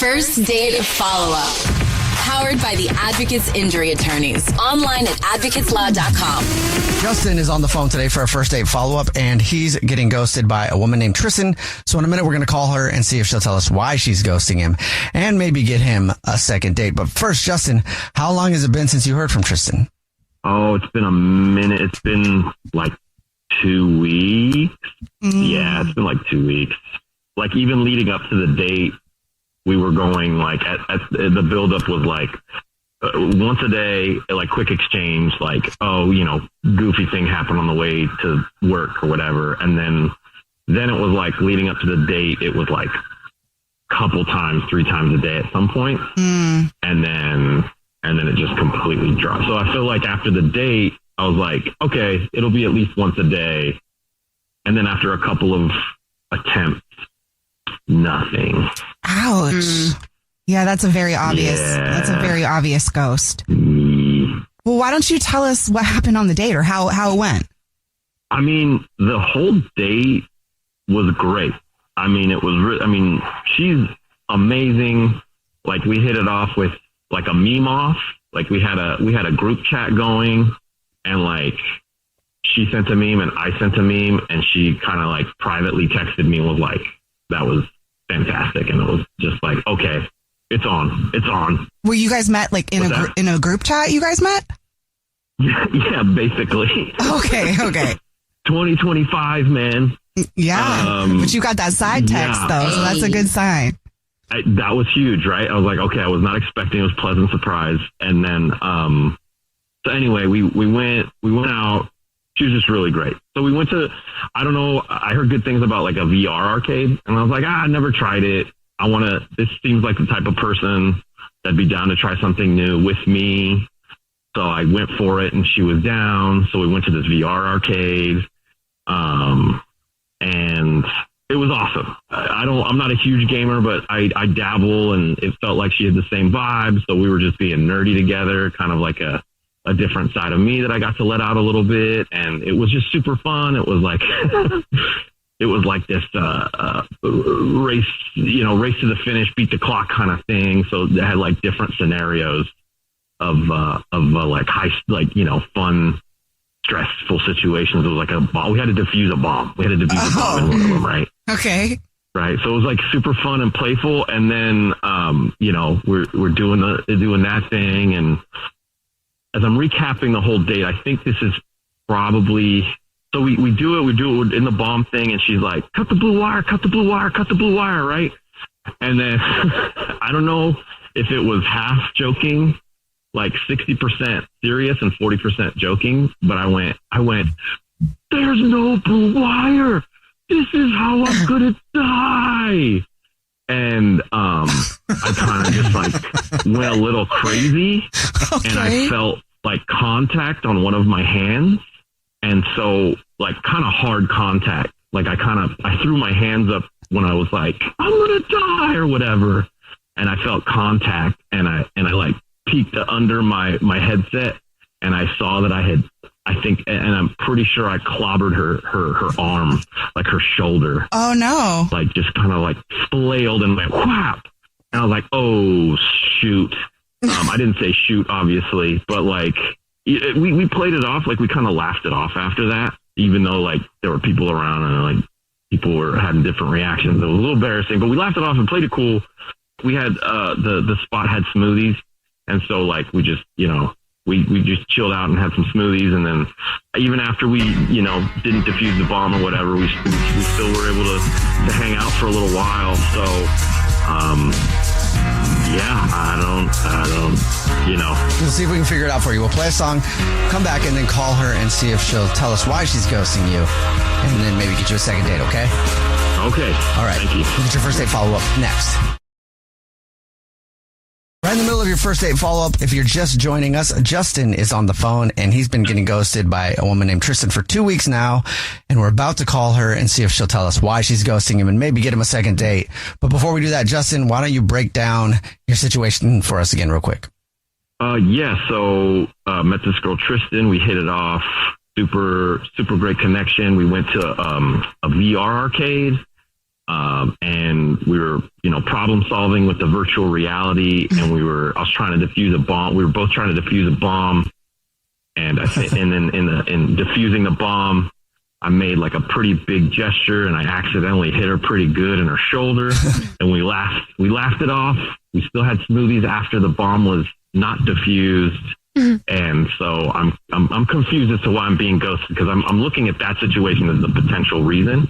First Date Follow-Up. Powered by the Advocates Injury Attorneys. Online at advocateslaw.com. Justin is on the phone today for a first date follow-up, and he's getting ghosted by a woman named Tristan. So in a minute, we're going to call her and see if she'll tell us why she's ghosting him and maybe get him a second date. But first, Justin, how long has it been since you heard from Tristan? Oh, it's been a minute. It's been like 2 weeks. Yeah, it's been like 2 weeks. Like even leading up to the date, we were going like the buildup was like once a day, like quick exchange, like, oh, you know, goofy thing happened on the way to work or whatever. And then it was like leading up to the date, it was like couple times, 3 times a day at some point. And then it just completely dropped. So I feel like after the date, I was like, okay, it'll be at least once a day. And then after a couple of attempts, nothing. Ouch. Yeah, that's a very obvious. Yeah. That's a very obvious ghost. Well, why don't you tell us what happened on the date or how it went? I mean, the whole date was great. I mean, it was. She's amazing. Like we hit it off with like a meme off. Like we had a group chat going, and like she sent a meme and I sent a meme, and she kind of like privately texted me and was like, that was fantastic. And it was just like, okay, it's on. Were you guys met like in a group chat? You guys met? Yeah, basically. Okay. 2025, man. Yeah, but you got that side text though, so that's a good sign. That was huge, right? I was like, okay, I was not expecting. It was a pleasant surprise. And then, so anyway, we went out. She was just really great. So we went to, I don't know, I heard good things about like a VR arcade, and I was like, I never tried it. This seems like the type of person that'd be down to try something new with me. So I went for it, and she was down. So we went to this VR arcade, and it was awesome. I'm not a huge gamer, but I dabble, and it felt like she had the same vibe. So we were just being nerdy together, kind of like a different side of me that I got to let out a little bit. And it was just super fun. It was like, this, race to the finish, beat the clock kind of thing. So it had like different scenarios of like fun, stressful situations. It was like a bomb. We had to defuse a bomb. In one of them, right? Okay. Right. So it was like super fun and playful. And then, we're doing that thing. And as I'm recapping the whole date, I think this is probably, so we do it in the bomb thing. And she's like, cut the blue wire, right? And then I don't know if it was half joking, like 60% serious and 40% joking. But I went, there's no blue wire. This is how I'm going to die. And I kind of just like went a little crazy. Okay. And I felt like contact on one of my hands. And so like kind of hard contact. Like I threw my hands up when I was like, I'm going to die or whatever. And I felt contact, and I like peeked under my headset, and I saw that and I'm pretty sure I clobbered her arm, like her shoulder. Oh no. Like just kind of like flailed and went whap. And I was like, oh shoot. I didn't say shoot, obviously, but like we played it off. Like we kind of laughed it off after that, even though like there were people around and like people were having different reactions. It was a little embarrassing, but we laughed it off and played it cool. We had, the spot had smoothies. And so like, we just, we just chilled out and had some smoothies. And then even after we, didn't defuse the bomb or whatever, we still were able to hang out for a little while. So, I don't, We'll see if we can figure it out for you. We'll play a song, come back, and then call her and see if she'll tell us why she's ghosting you, and then maybe get you a second date, okay? Okay. All right. Thank you. We'll get your first date follow-up next. Right in the middle of your first date follow-up, if you're just joining us, Justin is on the phone, and he's been getting ghosted by a woman named Tristan for 2 weeks now, and we're about to call her and see if she'll tell us why she's ghosting him and maybe get him a second date. But before we do that, Justin, why don't you break down your situation for us again real quick? So met this girl, Tristan. We hit it off. Super, super great connection. We went to a VR arcade. And we were, problem solving with the virtual reality, and I was trying to defuse a bomb. We were both trying to defuse a bomb, and then in diffusing the bomb, I made like a pretty big gesture, and I accidentally hit her pretty good in her shoulder, and we laughed it off. We still had smoothies after the bomb was not diffused. And so I'm confused as to why I'm being ghosted, because I'm looking at that situation as the potential reason.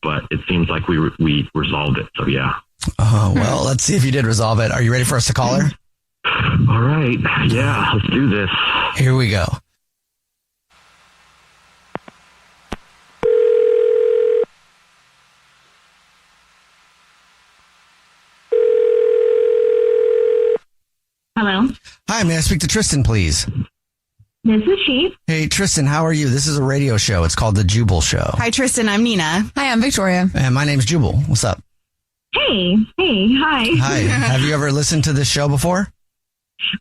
But it seems like we resolved it. So yeah. Well, let's see if you did resolve it. Are you ready for us to call her? All right. Yeah, let's do this. Here we go. Hello. Hi, may I speak to Tristan, please? This is she. Hey, Tristan, how are you? This is a radio show. It's called The Jubal Show. Hi, Tristan. I'm Nina. Hi, I'm Victoria. And my name's Jubal. What's up? Hey, hi. Hi. Have you ever listened to this show before?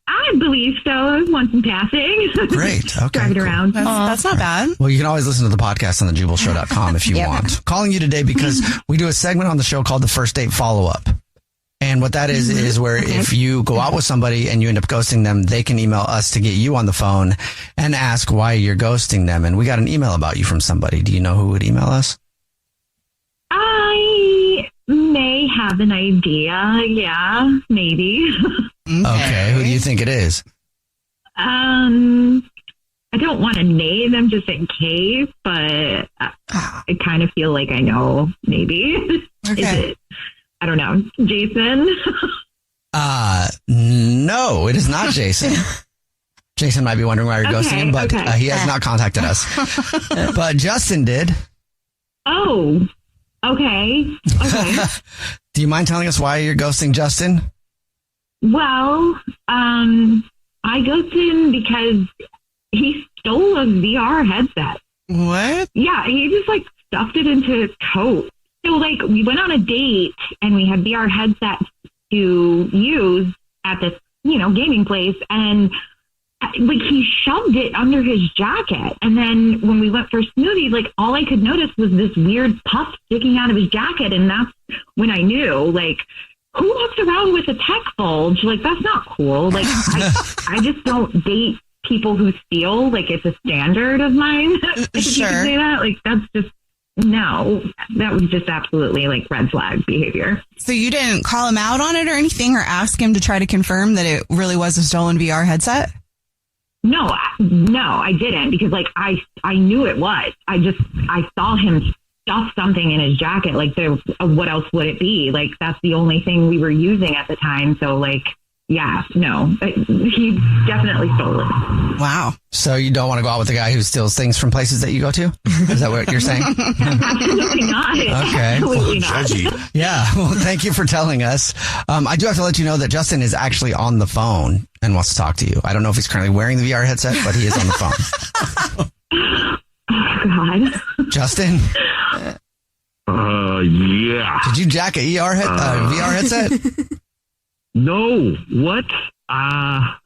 I believe so. Once in passing. Great. Okay. Driving around. That's not bad. Well, you can always listen to the podcast on thejubalshow.com if you want. Calling you today because we do a segment on the show called the First Date Follow-Up. And what that is where if you go out with somebody and you end up ghosting them, they can email us to get you on the phone and ask why you're ghosting them. And we got an email about you from somebody. Do you know who would email us? I may have an idea. Yeah, maybe. Okay. Who do you think it is? I don't want to name them just in case, but I kind of feel like I know. Maybe. Okay. Is it? I don't know. Jason? No, it is not Jason. Jason might be wondering why you're ghosting him, but he has not contacted us. But Justin did. Oh, okay. Do you mind telling us why you're ghosting Justin? Well, I ghosted him because he stole a VR headset. What? Yeah, he just stuffed it into his coat. So we went on a date and we had VR headsets to use at this, gaming place, and he shoved it under his jacket. And then when we went for smoothies, all I could notice was this weird puff sticking out of his jacket. And that's when I knew, who walks around with a tech bulge? That's not cool. I just don't date people who steal. It's a standard of mine. If you could say that. That's just, no, that was just absolutely red flag behavior. So you didn't call him out on it or anything, or ask him to try to confirm that it really was a stolen VR headset? No, I didn't, because I knew it was. I saw him stuff something in his jacket. What else would it be? That's the only thing we were using at the time. So yeah, no, he definitely stole it. Wow. So you don't want to go out with a guy who steals things from places that you go to? Is that what you're saying? Absolutely not. Okay. Absolutely not. Yeah. Well, thank you for telling us. I do have to let you know that Justin is actually on the phone and wants to talk to you. I don't know if he's currently wearing the VR headset, but he is on the phone. Oh, God. Justin? Yeah. Did you jack a VR headset? No. What? I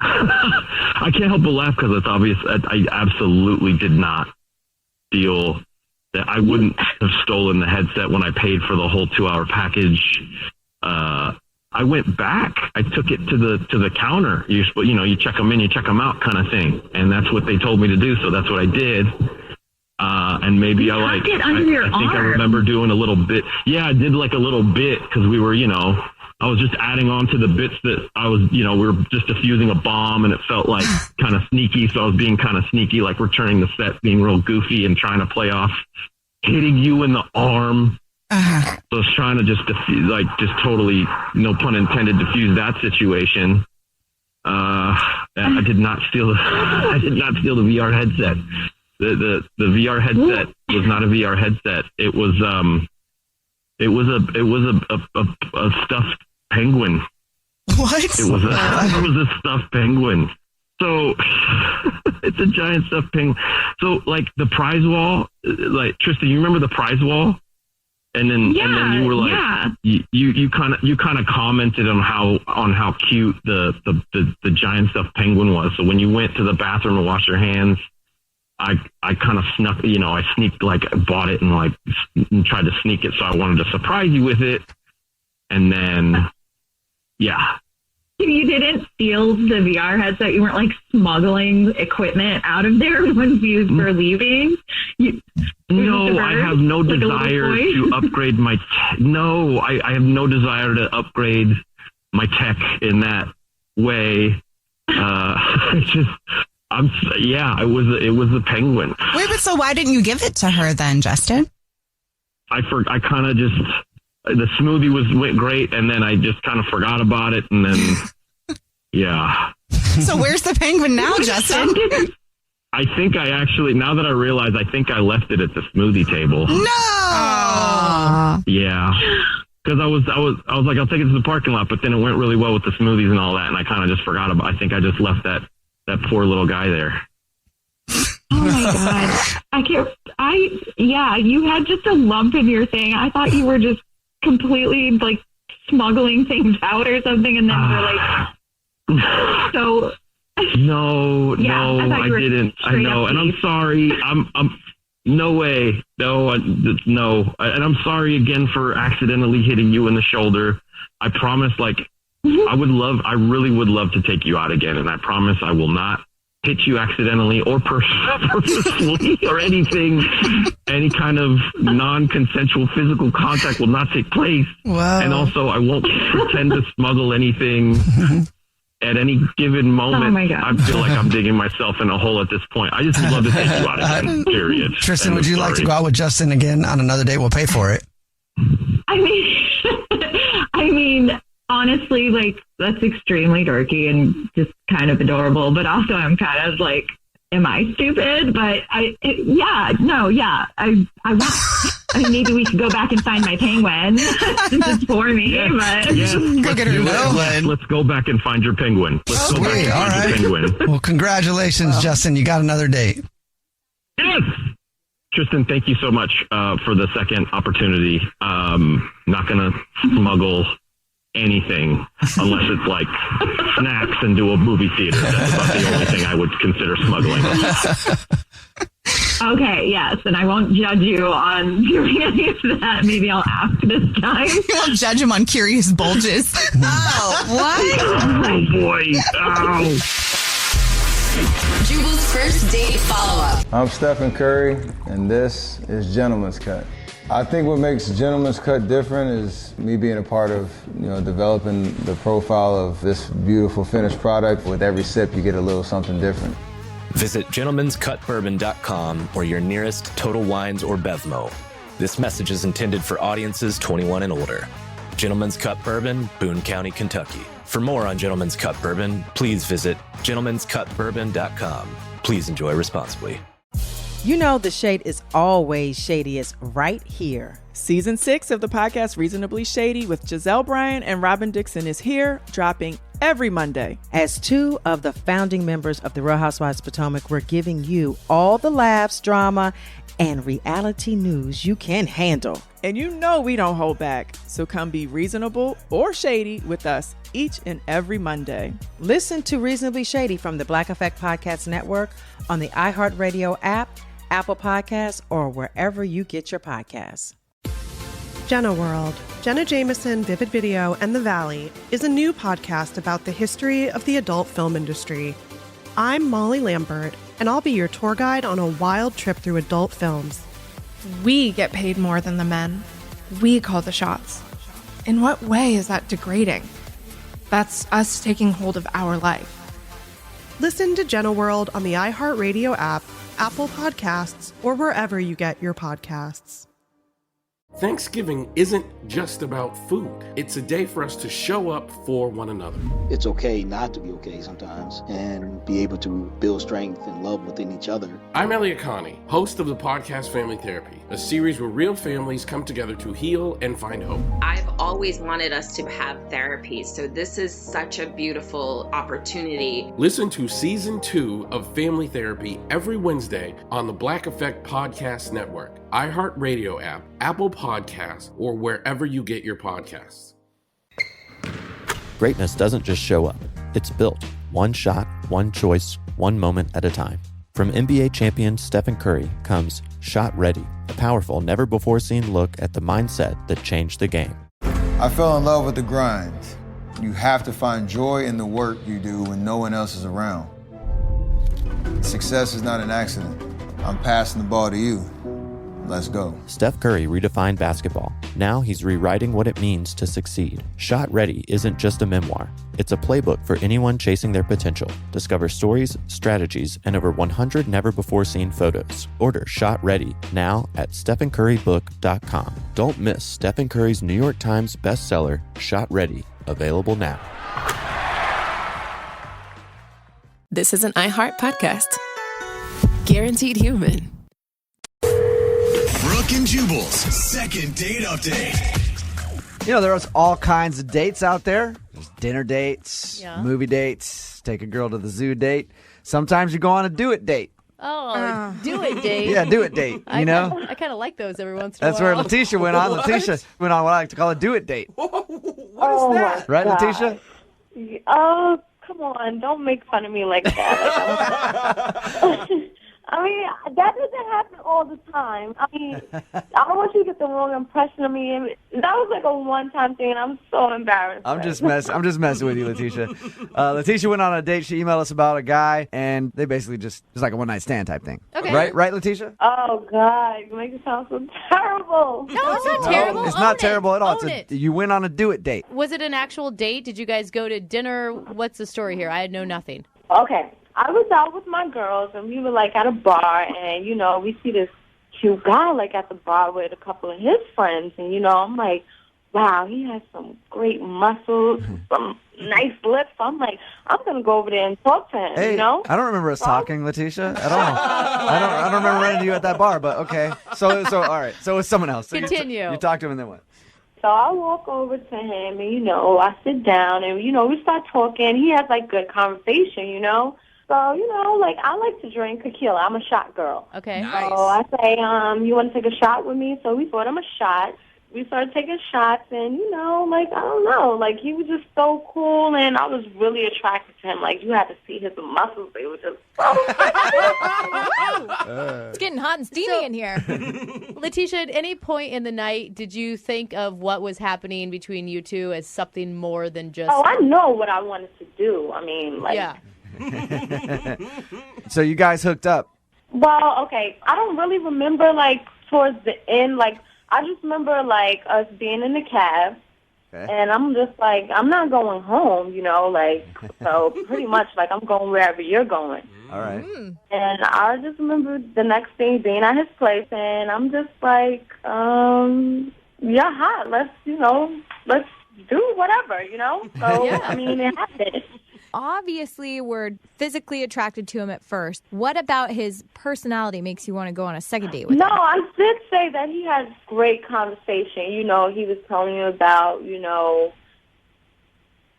can't help but laugh because it's obvious. I absolutely did not steal. That I wouldn't have stolen the headset when I paid for the whole 2-hour package. I went back. I took it to the counter. You check them in, you check them out, kind of thing. And that's what they told me to do. So that's what I did. And maybe you I tucked it under your I think arm. I remember doing a little bit. Yeah, I did a little bit because we were, I was just adding on to the bits that I was, we were just defusing a bomb, and it felt kind of sneaky. So I was being kind of sneaky, returning the set, being real goofy and trying to play off hitting you in the arm. So I was trying to just just totally, no pun intended, diffuse that situation. I did not steal the VR headset. The VR headset was not a VR headset. It was a stuffed penguin. What? It was a stuffed penguin. So it's a giant stuffed penguin. So the prize wall, Tristan, you remember the prize wall? And then you were you kind of commented on how cute the giant stuffed penguin was. So when you went to the bathroom to wash your hands, I kind of snuck, I sneaked, bought it and tried to sneak it. So I wanted to surprise you with it. And then, yeah. You didn't steal the VR headset. You weren't smuggling equipment out of there once you were leaving. No, I have no desire to upgrade my. No, I have no desire to upgrade my tech in that way. It was the penguin. Wait, but so why didn't you give it to her then, Justin? I kind of just, the smoothie went great, and then I just kind of forgot about it, and then, yeah. So where's the penguin now, Justin? I think I actually, now that I realize, I think I left it at the smoothie table. No! Yeah. Because I was like, I'll take it to the parking lot, but then it went really well with the smoothies and all that, and I kind of just forgot about. I think I just left that poor little guy there. Oh my God! You had just a lump in your thing. I thought you were just completely smuggling things out or something, and then we're so. No, I didn't. I know, and I'm sorry. I'm no way. No, and I'm sorry again for accidentally hitting you in the shoulder. I promise, I really would love to take you out again, and I promise I will not hit you accidentally or purposefully or anything. Any kind of non-consensual physical contact will not take place. Wow. And also, I won't pretend to smuggle anything at any given moment. Oh my God. I feel like I'm digging myself in a hole at this point. I just would love to take you out again, period. Tristan, would you like to go out with Justin again on another date? We'll pay for it. I mean, honestly, that's extremely dorky and just kind of adorable. But also, I'm kind of am I stupid? But I want. I mean, maybe we could go back and find my penguin since it's for me. Yes, but yes. Go get her. Let's go back and find your penguin. Let's go back and find your penguin. Well, congratulations, Justin. You got another date. Yes. Tristan, thank you so much for the second opportunity. Not going to smuggle anything unless it's snacks and do a movie theater. That's about the only thing I would consider smuggling. Okay, yes, and I won't judge you on doing any of that. Maybe I'll ask this time. You won't judge him on curious bulges. Oh, what? Oh, boy. Oh. Jubal's first date follow-up. I'm Stephen Curry, and this is Gentleman's Cut. I think what makes Gentleman's Cut different is me being a part of, developing the profile of this beautiful finished product. With every sip, you get a little something different. Visit gentlemanscutbourbon.com or your nearest Total Wines or Bevmo. This message is intended for audiences 21 and older. Gentleman's Cut Bourbon, Boone County, Kentucky. For more on Gentleman's Cut Bourbon, please visit gentlemanscutbourbon.com. Please enjoy responsibly. You know the shade is always shadiest right here. Season 6 of the podcast Reasonably Shady with Giselle Bryan and Robin Dixon is here, dropping every Monday. As two of the founding members of the Real Housewives of Potomac, we're giving you all the laughs, drama, and reality news you can handle. And you know we don't hold back, so come be reasonable or shady with us each and every Monday. Listen to Reasonably Shady from the Black Effect Podcast Network on the iHeartRadio app, Apple Podcasts, or wherever you get your podcasts. Jenna World, Jenna Jameson, Vivid Video, and The Valley is a new podcast about the history of the adult film industry. I'm Molly Lambert, and I'll be your tour guide on a wild trip through adult films. We get paid more than the men. We call the shots. In what way is that degrading? That's us taking hold of our life. Listen to Jenna World on the iHeartRadio app, Apple Podcasts, or wherever you get your podcasts. Thanksgiving isn't just about food. It's a day for us to show up for one another. It's okay not to be okay sometimes and be able to build strength and love within each other. I'm Elliot Connie, host of the podcast Family Therapy, a series where real families come together to heal and find hope. I've always wanted us to have therapy, so this is such a beautiful opportunity. Listen to Season 2 of Family Therapy every Wednesday on the Black Effect Podcast Network, iHeartRadio app, Apple Podcasts, or wherever you get your podcasts. Greatness doesn't just show up. It's built. One shot, one choice, one moment at a time. From NBA champion Stephen Curry comes Shot Ready, a powerful, never-before-seen look at the mindset that changed the game. I fell in love with the grind. You have to find joy in the work you do when no one else is around. Success is not an accident. I'm passing the ball to you. Let's go. Steph Curry redefined basketball. Now he's rewriting what it means to succeed. Shot Ready isn't just a memoir. It's a playbook for anyone chasing their potential. Discover stories, strategies, and over 100 never-before-seen photos. Order Shot Ready now at StephenCurryBook.com. Don't miss Stephen Curry's New York Times bestseller, Shot Ready, available now. This is an iHeart podcast. Guaranteed human. Brooke and Jubal's second date update. You know, there's all kinds of dates out there. There's dinner dates, movie dates, take a girl to the zoo date. Sometimes you go on a do-it date. Oh, do it date. Yeah, do it date, you know? I kind of like those every once in a That's while. where Letitia went on. Letitia went on what I like to call a do-it date. What is that? Right, Letitia? Oh, come on. Don't make fun of me like that. I mean, that doesn't happen all the time. I mean, I don't want you to get the wrong impression of me. That was like a one-time thing, and I'm so embarrassed. I'm just messing with you, Letitia. Letitia went on a date. She emailed us about a guy, and they basically just like a one-night stand type thing. Okay. Right, Letitia? Oh, God. You make it sound so terrible. No, it's not terrible. It's not terrible at all. Own it. You went on a do-it date. Was it an actual date? Did you guys go to dinner? What's the story here? I know nothing. Okay. I was out with my girls, and we were, like, at a bar, and, you know, we see this cute guy, like, at the bar with a couple of his friends, and, you know, I'm like, wow, he has some great muscles, some nice lips. I'm like, I'm going to go over there and talk to him, Hey, you know? I don't remember us talking, Letitia, at all. I don't remember running to you at that bar, but okay. So all right. So it's someone else. So Continue. You talked to him, and then what? So I walk over to him, and, you know, I sit down, and, you know, we start talking. He has, like, good conversation, you know? So, you know, like, I like to drink tequila. I'm a shot girl. Okay. Nice. So I say, you want to take a shot with me? So we bought him a shot. We started taking shots, and, you know, like, I don't know. Like, he was just so cool, and I was really attracted to him. Like, you had to see his muscles. They were just It's getting hot and steamy in here. Letitia, at any point in the night, did you think of what was happening between you two as something more than just... Oh, I know what I wanted to do. I mean, like... Yeah. So you guys hooked up. Well, okay. I don't really remember, like, towards the end. Like, I just remember, like, us being in the cab. Okay. And I'm just like, I'm not going home, you know, like, so pretty much, like, I'm going wherever you're going. All right. And I just remember the next thing being at his place, and I'm just like, yeah, hot. Let's do whatever, you know? So, Yeah. I mean, it happened. Obviously, we're physically attracted to him at first. What about his personality makes you want to go on a second date with him? No, I did say that he had great conversation. You know, he was telling you about, you know,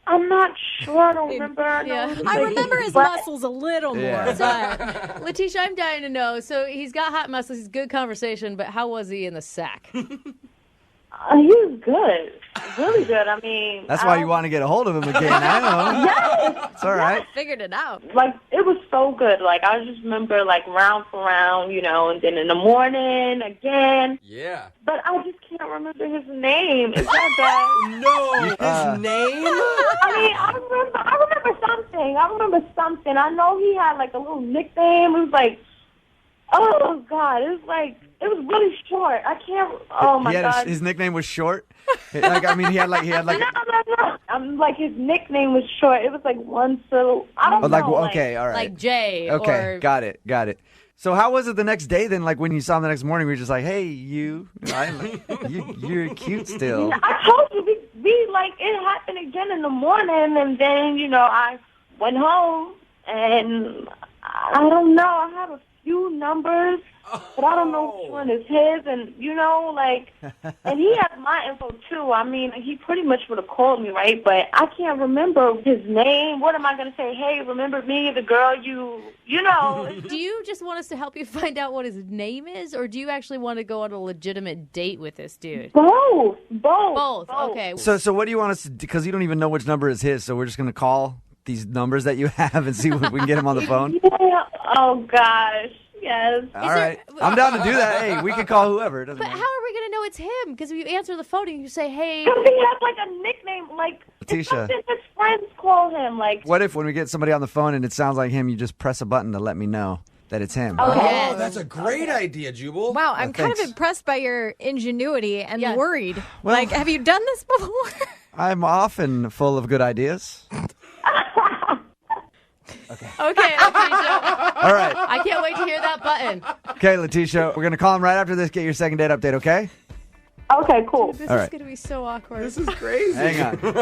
I'm not sure. I don't remember. I remember his muscles a little more. So, Letitia, I'm dying to know. So he's got hot muscles. He's good conversation, but how was he in the sack? He was good. Really good. I mean... That's why you want to get a hold of him again. I know. Yes. It's all right. Figured it out. Like, it was so good. Like, I just remember, like, round for round, you know, and then in the morning again. Yeah. But I just can't remember his name. Is that bad? No, his name? I mean, I remember something. I know he had, like, a little nickname. It was like, oh, God. It was like... It was really short. I can't. Oh my God. His nickname was Short. Like, I mean, he had like. No. Like, his nickname was short. It was like one syllable. I don't know. Okay, all right. Like Jay. Okay, or... got it. So how was it the next day then? Like when you saw him the next morning, we were just like, hey, you're cute still. I told you, we like, it happened again in the morning, and then, you know, I went home, and I don't know. I have a few numbers. But I don't know which one is his, and, you know, like, and he has my info, too. I mean, he pretty much would have called me, right? But I can't remember his name. What am I going to say? Hey, remember me, the girl you know. Do you just want us to help you find out what his name is, or do you actually want to go on a legitimate date with this dude? Both. Okay. So what do you want us to do? Because you don't even know which number is his, so we're just going to call these numbers that you have and see if we can get him on the phone? Yeah. Oh, gosh. Yes. All right. I'm down to do that. Hey, we can call whoever. It doesn't But matter. how are we going to know it's him? Because if you answer the phone and you say, hey. Because he has, like, a nickname. Like, it's Letitia. something his friends call him. Like, What if when we get somebody on the phone and it sounds like him, you just press a button to let me know that it's him? Oh, that's a great idea, Jubal. Wow, I'm kind of thanks. impressed by your ingenuity and worried. Well- like, have you done this before? I'm often full of good ideas. Okay, Letitia. All right. I can't wait to hear that button. Okay, Letitia, we're going to call him right after this. Get your second date update, okay? Okay, cool. This All is right. going to be so awkward. This is crazy. Hang on. Moving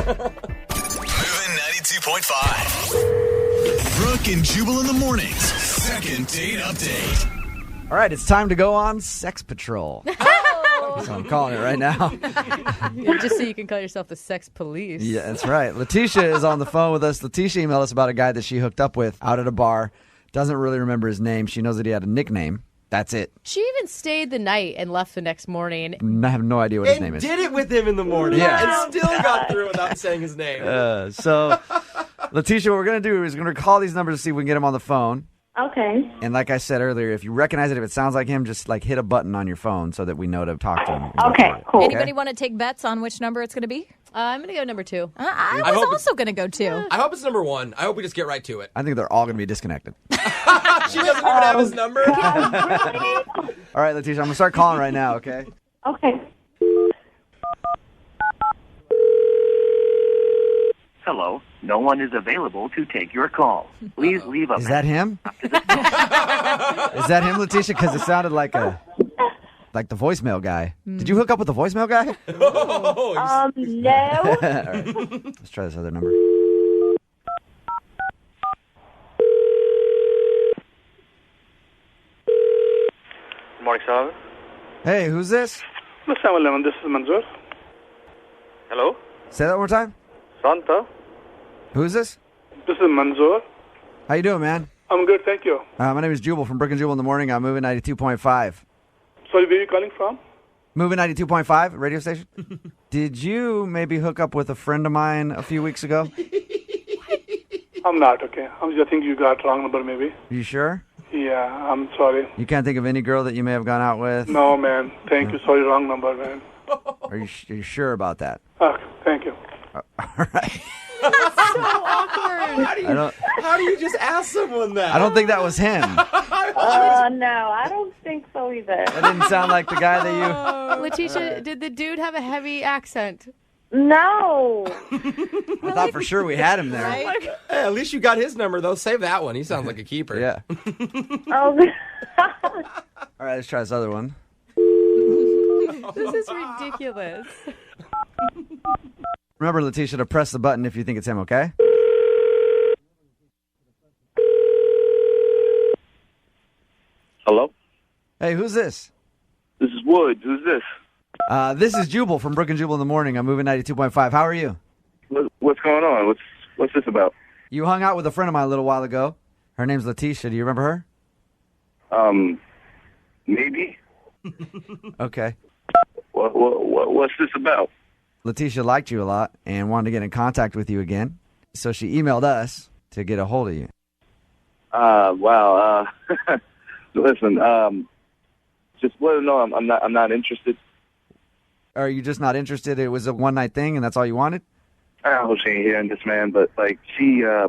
92.5. Brooke and Jubal in the mornings. Second date update. All right, it's time to go on Sex Patrol. So I'm calling it right now. Just so you can call yourself the sex police. Yeah, that's right. Letitia is on the phone with us. Letitia emailed us about a guy that she hooked up with out at a bar. Doesn't really remember his name. She knows that he had a nickname. That's it. She even stayed the night and left the next morning. I have no idea what his And name is. did it with him in the morning. Yeah. And still got through without saying his name. So, Letitia, what we're going to do is we're going to call these numbers to see if we can get him on the phone. Okay. And like I said earlier, if you recognize it, if it sounds like him, just like hit a button on your phone so that we know to talk to him. Okay, cool. Anybody want to take bets on which number it's going to be? I'm going to go number 2. I hope was it's- also going to go 2. I hope it's number 1. I hope we just get right to it. I think they're all going to be disconnected. She doesn't even have his number. All right, Letitia, I'm going to start calling right now, okay? Okay. Hello, no one is available to take your call. Please leave a Is that him? Is that him, Letitia? Because it sounded like the voicemail guy. Did you hook up with the voicemail guy? No. All right. Let's try this other number. Morning, sir. Hey, who's this? Mr. 7-Eleven, this is Manzoor. Hello? Say that one more time. Santa? Who's this? This is Manzoor. How you doing, man? I'm good, thank you. My name is Jubal from Brooke and Jubal in the morning. I'm moving 92.5. Sorry, where are you calling from? Moving 92.5, radio station. Did you maybe hook up with a friend of mine a few weeks ago? I'm not, okay. I think you got wrong number, maybe. You sure? Yeah, I'm sorry. You can't think of any girl that you may have gone out with? No, man. Thank you. Sorry, wrong number, man. Are you sure about that? Okay, thank you. All right. So awkward. How do you just ask someone that? I don't think that was him. No, I don't think so either. That didn't sound like the guy that you... Letitia, did the dude have a heavy accent? No. I thought for sure we had him there. Hey, at least you got his number, though. Save that one. He sounds like a keeper. Yeah. Oh. All right, let's try this other one. This is ridiculous. Remember, Letitia, to press the button if you think it's him, okay? Hello? Hey, who's this? This is Wood. Who's this? This is Jubal from Brooke and Jubal in the morning. I'm moving 92.5. How are you? What's going on? What's this about? You hung out with a friend of mine a little while ago. Her name's Letitia. Do you remember her? Maybe. Okay. What's this about? Letitia liked you a lot and wanted to get in contact with you again. So she emailed us to get a hold of you. Wow. Listen, just let her know I'm not interested. Are you just not interested? It was a one-night thing and that's all you wanted? I hope she ain't hearing this, man, but like I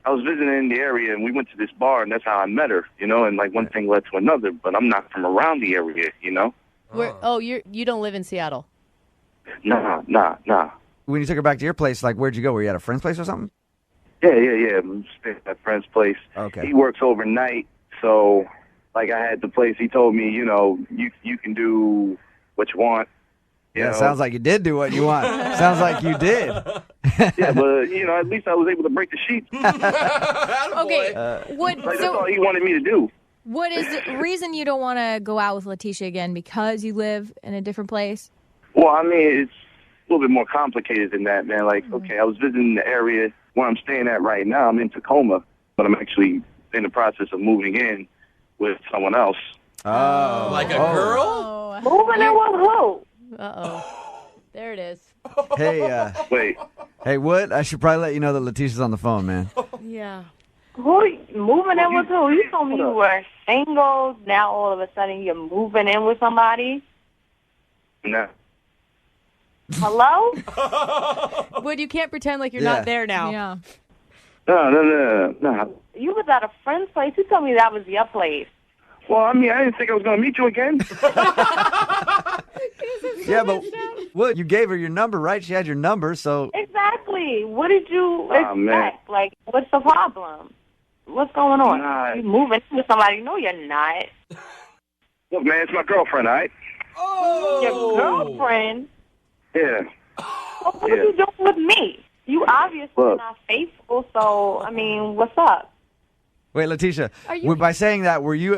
was visiting in the area and we went to this bar and that's how I met her, and like one thing led to another, but I'm not from around the area, You don't live in Seattle? Nah. When you took her back to your place, like, where'd you go? Were you at a friend's place or something? Yeah. I'm staying at a friend's place. Okay. He works overnight, so like I had the place. He told me, you can do what you want. Yeah, sounds like you did do what you want. Sounds like you did. Yeah, but at least I was able to break the sheets. Okay. That's all he wanted me to do. What is the reason you don't want to go out with Letitia again? Because you live in a different place? Well, I mean, it's a little bit more complicated than that, man. Like, okay, I was visiting the area where I'm staying at right now. I'm in Tacoma, but I'm actually in the process of moving in with someone else. Oh. Like a girl? Moving in with who? Uh-oh. There it is. Hey, Wait. Hey, Wood, I should probably let you know that Letitia's on the phone, man. Yeah. Who moving in with who? You told me you were single. Now all of a sudden you're moving in with somebody. No. Hello? Wood, you can't pretend like you're not there now. Yeah. No. You was at a friend's place. You told me that was your place. Well, I mean, I didn't think I was going to meet you again. Yeah, but Wood, you gave her your number, right? She had your number, so... Exactly. What did you expect? Man. Like, what's the problem? What's going on? You moving in with somebody? No, you're not. Look, man, it's my girlfriend, all right? Oh! Your girlfriend? Yeah. Well, what are you doing with me? You obviously not faithful, so, I mean, what's up? Wait, Letitia, by saying that, were you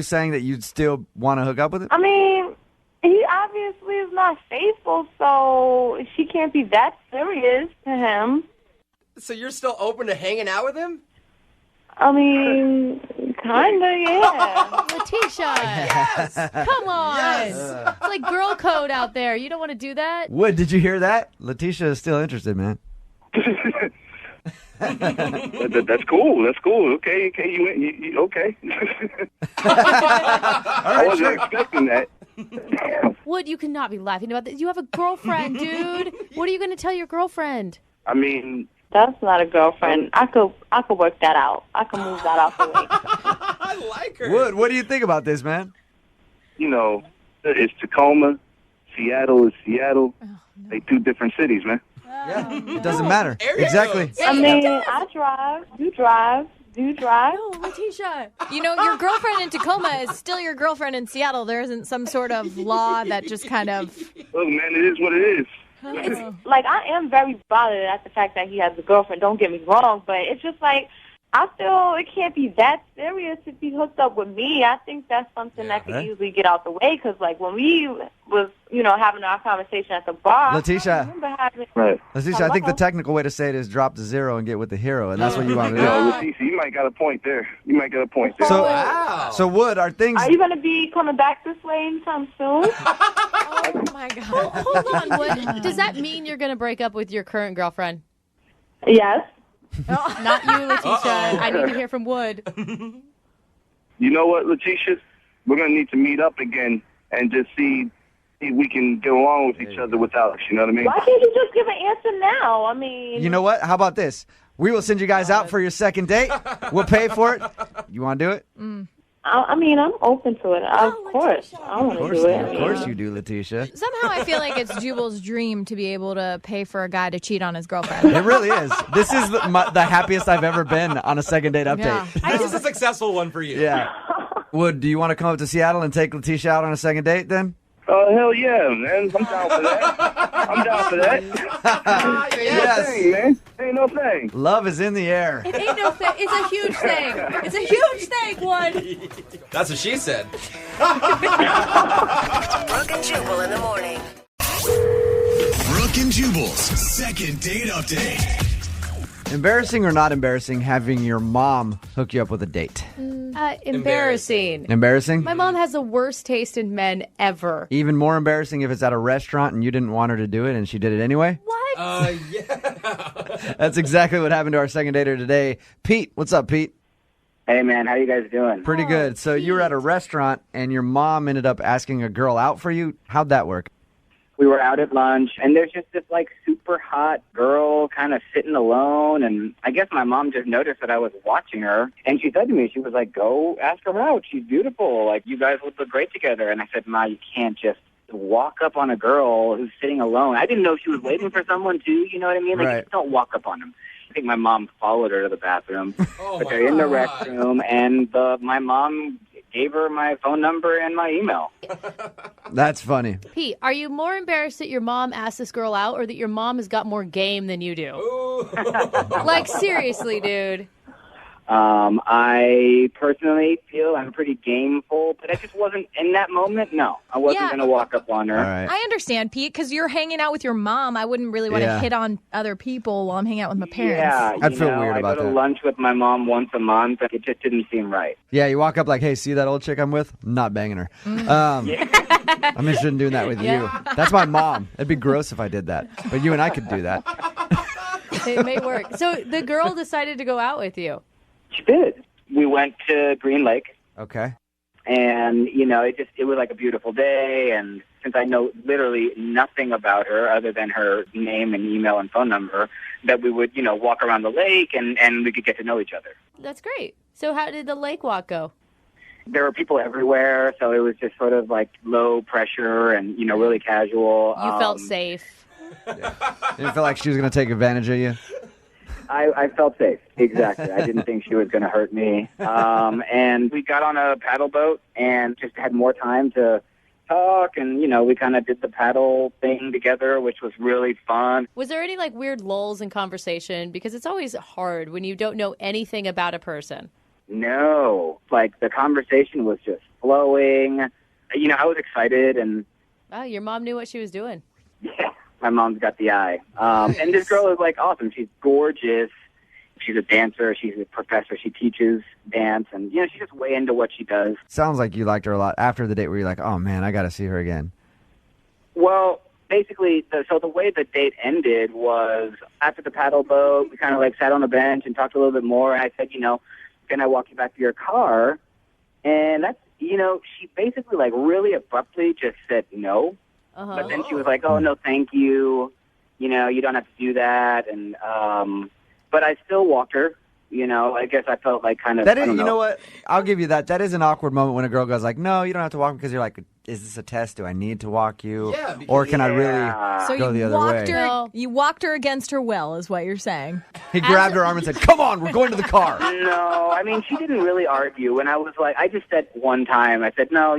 saying that you'd still want to hook up with him? I mean, he obviously is not faithful, so she can't be that serious to him. So you're still open to hanging out with him? I mean, kinda, yeah. Letitia! Yes! Come on! Yes. It's like girl code out there. You don't want to do that? Wood, did you hear that? Letitia is still interested, man. That's cool. That's cool. Okay. You okay. I wasn't expecting that. Wood, you cannot be laughing about this. You have a girlfriend, dude. What are you going to tell your girlfriend? I mean... That's not a girlfriend. I could work that out. I can move that out the way. I like her. Wood, what do you think about this, man? You know, it's Tacoma. Seattle is Seattle. Oh, no. They two different cities, man. Yeah, it doesn't matter. Exactly. I mean, I drive. You drive. Do you drive? No, Letitia. You know, your girlfriend in Tacoma is still your girlfriend in Seattle. There isn't some sort of law that just kind of... Look, man, it is what it is. It's, like, I am very bothered at the fact that he has a girlfriend. Don't get me wrong, but it's just like, I feel it can't be that serious if he hooked up with me. I think that's something that could easily get out the way, because, like, when we was, having our conversation at the bar, Letitia, I remember having... Right. Letitia, I think the technical way to say it is drop the zero and get with the hero, and that's what you want to do. Letitia, you might got a point there. So Wood, are things... Are you going to be coming back this way anytime soon? Oh, my God. Hold on, Wood. Does that mean you're going to break up with your current girlfriend? Yes. Not you, Letitia. I need to hear from Wood. You know what, Letitia? We're going to need to meet up again and just see if we can get along with each other without us, you know what I mean? Why can't you just give an answer now? I mean... You know what? How about this? We will send you guys out for your second date. We'll pay for it. You want to do it? I mean, I'm open to it. Of course. I want to do it. Of course you do, Letitia. Somehow I feel like it's Jubal's dream to be able to pay for a guy to cheat on his girlfriend. It really is. This is the happiest I've ever been on a second date update. Yeah. This is a successful one for you. Yeah. Wood, do you want to come up to Seattle and take Letitia out on a second date then? Oh, hell yeah, man. I'm down for that. Yes. Thing, man. Ain't no thing. Love is in the air. It ain't no thing. It's a huge thing. It's a huge thing, Wood. That's what she said. Brooke and Jubal in the morning. Brooke and Jubal's second date update. Embarrassing or not embarrassing having your mom hook you up with a date? Embarrassing. Embarrassing? My mom has the worst taste in men ever. Even more embarrassing if it's at a restaurant and you didn't want her to do it and she did it anyway? What? Yeah. That's exactly what happened to our second dater today. Pete, what's up, Pete? Hey, man, how you guys doing? Pretty good. So you were at a restaurant and your mom ended up asking a girl out for you. How'd that work? We were out at lunch, and there's just this, super hot girl kind of sitting alone, and I guess my mom just noticed that I was watching her, and she said to me, she was like, go ask her out. She's beautiful. Like, you guys would look great together. And I said, Ma, you can't just walk up on a girl who's sitting alone. I didn't know she was waiting for someone, too, you know what I mean? Like, right. You just don't walk up on them. I think my mom followed her to the bathroom, but they're in the restroom, and my mom gave her my phone number and my email. That's funny. Pete, are you more embarrassed that your mom asked this girl out or that your mom has got more game than you do? Like, seriously, dude. I personally feel I'm pretty gameful, but I just wasn't in that moment. No, I wasn't going to walk up on her. All right. I understand, Pete, because you're hanging out with your mom. I wouldn't really want to hit on other people while I'm hanging out with my parents. Yeah, I'd feel weird about I go to that. lunch with my mom once a month. It just didn't seem right. Yeah, you walk up like, hey, see that old chick I'm with? I'm not banging her. I'm interested in doing that with you. That's my mom. It'd be gross if I did that. But you and I could do that. It may work. So the girl decided to go out with you. She did. We went to Green Lake. Okay. And, it was like a beautiful day. And since I know literally nothing about her other than her name and email and phone number, that we would, walk around the lake and we could get to know each other. That's great. So how did the lake walk go? There were people everywhere. So it was just sort of like low pressure and, really casual. You felt safe. You didn't feel like she was going to take advantage of you? I felt safe. Exactly. I didn't think she was going to hurt me. And we got on a paddle boat and just had more time to talk. And, we kind of did the paddle thing together, which was really fun. Was there any weird lulls in conversation? Because it's always hard when you don't know anything about a person. No. The conversation was just flowing. I was excited and... Oh, your mom knew what she was doing. Yeah. My mom's got the eye. And this girl is awesome. She's gorgeous. She's a dancer. She's a professor. She teaches dance. And, she's just way into what she does. Sounds like you liked her a lot. After the date where you're like, oh, man, I got to see her again. Well, basically, the way the date ended was after the paddle boat, we kind of sat on a bench and talked a little bit more. And I said, can I walk you back to your car? And that's, she basically really abruptly just said no. But then she was like, oh, no, thank you. You don't have to do that. And but I still walked her. I guess I felt kind of... That is, you know what? I'll give you that. That is an awkward moment when a girl goes no, you don't have to walk me, because you're like, is this a test? Do I need to walk you? Yeah, or can I really go the other way? You walked her against her will, is what you're saying. He grabbed her arm and said, come on, we're going to the car. No, she didn't really argue. And I was I just said one time, I said, no,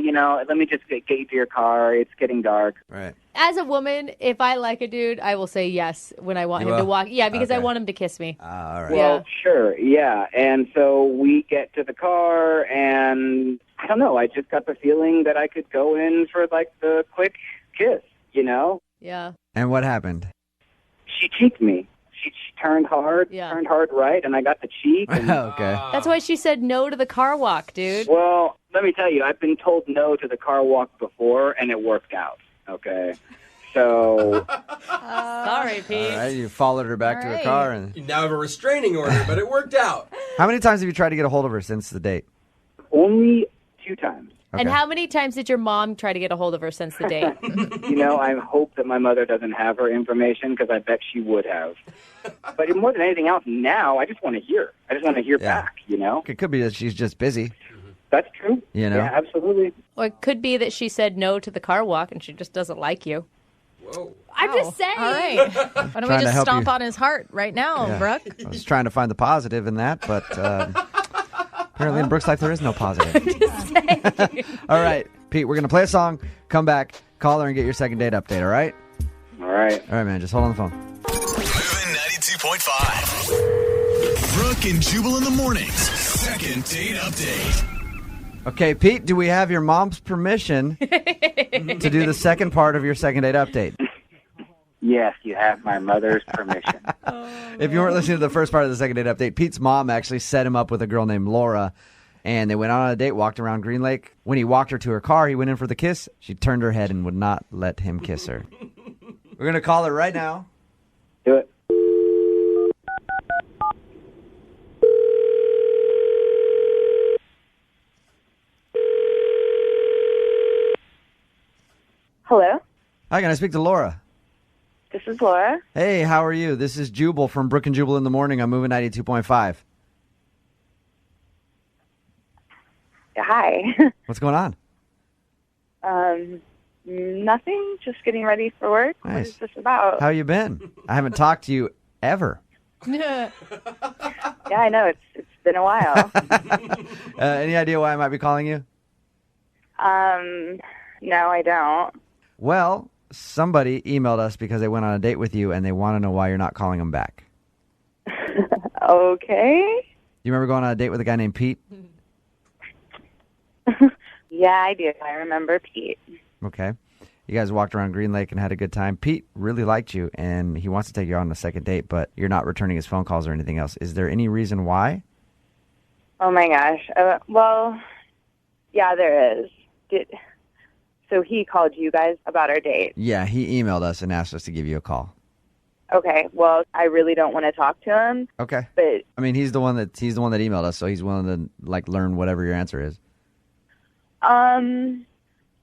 let me just get you to your car. It's getting dark. Right. As a woman, if I like a dude, I will say yes when I want him to walk. Yeah, because I want him to kiss me. All right. Well, sure, yeah. And so we get to the car, and I don't know, I just got the feeling that I could go in for the quick kiss, Yeah. And what happened? She cheeked me. She turned hard right, and I got the cheek. And, okay. That's why she said no to the car walk, dude. Well, let me tell you, I've been told no to the car walk before, and it worked out. Okay. So. Sorry, Pete. All right, you followed her back to her car. And You now have a restraining order, but it worked out. How many times have you tried to get a hold of her since the date? Only 2 times. And how many times did your mom try to get a hold of her since the date? I hope that my mother doesn't have her information, because I bet she would have. But more than anything else, now I just want to hear. I just want to hear back, It could be that she's just busy. That's true. Yeah, absolutely. Or it could be that she said no to the car walk and she just doesn't like you. Whoa. I'm just saying. All right. Why don't we Trying to just help stomp you. on his heart right now, Brooke? I was trying to find the positive in that, but apparently in Brooke's life there is no positive. All right, Pete, we're going to play a song, come back, call her, and get your second date update, all right? All right. All right, man, just hold on the phone. Moving 92.5. Brooke and Jubal in the mornings. Second date update. Okay, Pete, do we have your mom's permission to do the second part of your second date update? Yes, you have my mother's permission. If you weren't listening to the first part of the second date update, Pete's mom actually set him up with a girl named Laura, and they went on a date, walked around Green Lake. When he walked her to her car, he went in for the kiss. She turned her head and would not let him kiss her. We're going to call her right now. Do it. Hello, Hi, can I speak to Laura? this is Laura. Hey, how are you? This is Jubal from Brooke and Jubal in the morning. I'm moving 92.5. Hi. What's going on? Nothing. Just getting ready for work. What Nice. is this about? How you been? I haven't talked to you ever. Yeah, I know. It's been a while. Any idea why I might be calling you? No, I don't. Well, somebody emailed us because they went on a date with you and they want to know why you're not calling them back. Okay. You remember going on a date with a guy named Pete? Yeah, I do. I remember Pete. Okay. You guys walked around Green Lake and had a good time. Pete really liked you, and he wants to take you on a second date, but you're not returning his phone calls or anything else. Is there any reason why? Oh, my gosh. Well, yeah, there is. So he called you guys about our date. Yeah, he emailed us and asked us to give you a call. Okay, well, I really don't want to talk to him. Okay. But I mean, he's the one that emailed us, so he's willing to learn whatever your answer is.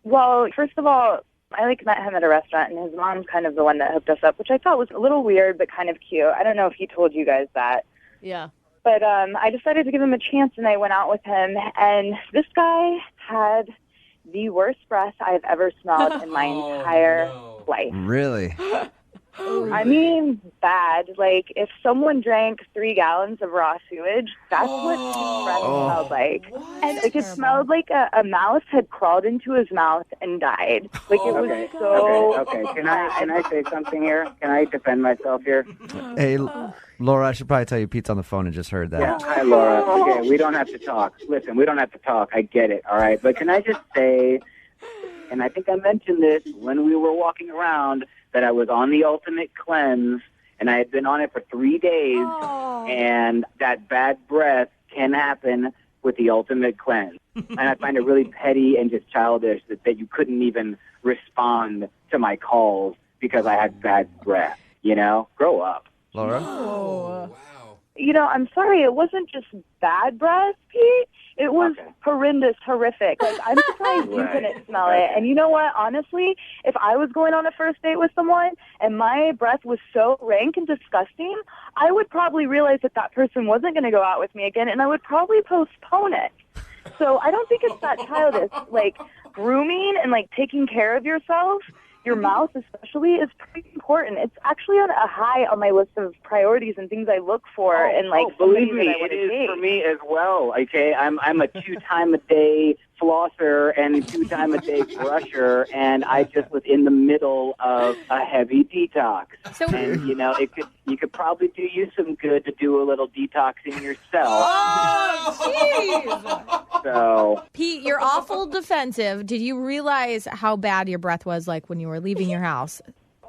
well, first of all, I met him at a restaurant, and his mom's kind of the one that hooked us up, which I thought was a little weird, but kind of cute. I don't know if he told you guys that. Yeah. But I decided to give him a chance, and I went out with him, and this guy had the worst breath I've ever smelled in my entire life. Really? I mean, bad. Like, if someone drank 3 gallons of raw sewage, that's what his breath smelled like. And it smelled like a mouse had crawled into his mouth and died. Like, it was Okay. Can I say something here? Can I defend myself here? Hey, Laura, I should probably tell you Pete's on the phone and just heard that. Yeah. Hi, Laura. Okay, we don't have to talk. Listen, we don't have to talk. I get it, all right? But can I just say, and I think I mentioned this when we were walking around, that I was on the ultimate cleanse, and I had been on it for 3 days, and that bad breath can happen with the ultimate cleanse. And I find it really petty and just childish that you couldn't even respond to my calls because I had bad breath, you know? Grow up. Laura? Oh. You know, I'm sorry, it wasn't just bad breath, Pete. It was horrendous, horrific. Like, I'm surprised you couldn't smell it. And you know what? Honestly, if I was going on a first date with someone and my breath was so rank and disgusting, I would probably realize that person wasn't going to go out with me again, and I would probably postpone it. So I don't think it's that childish. Like, grooming and, taking care of yourself, your mouth especially, is pretty important. It's actually on a high on my list of priorities and things I look for believe me, it is for me as well. Okay, I'm a 2-time-a-day flosser and 2-time-a-day brusher, and I just was in the middle of a heavy detox. And you could probably do you some good to do a little detoxing yourself. Oh, jeez. So, Pete, you're awful defensive. Did you realize how bad your breath was when you were leaving your house?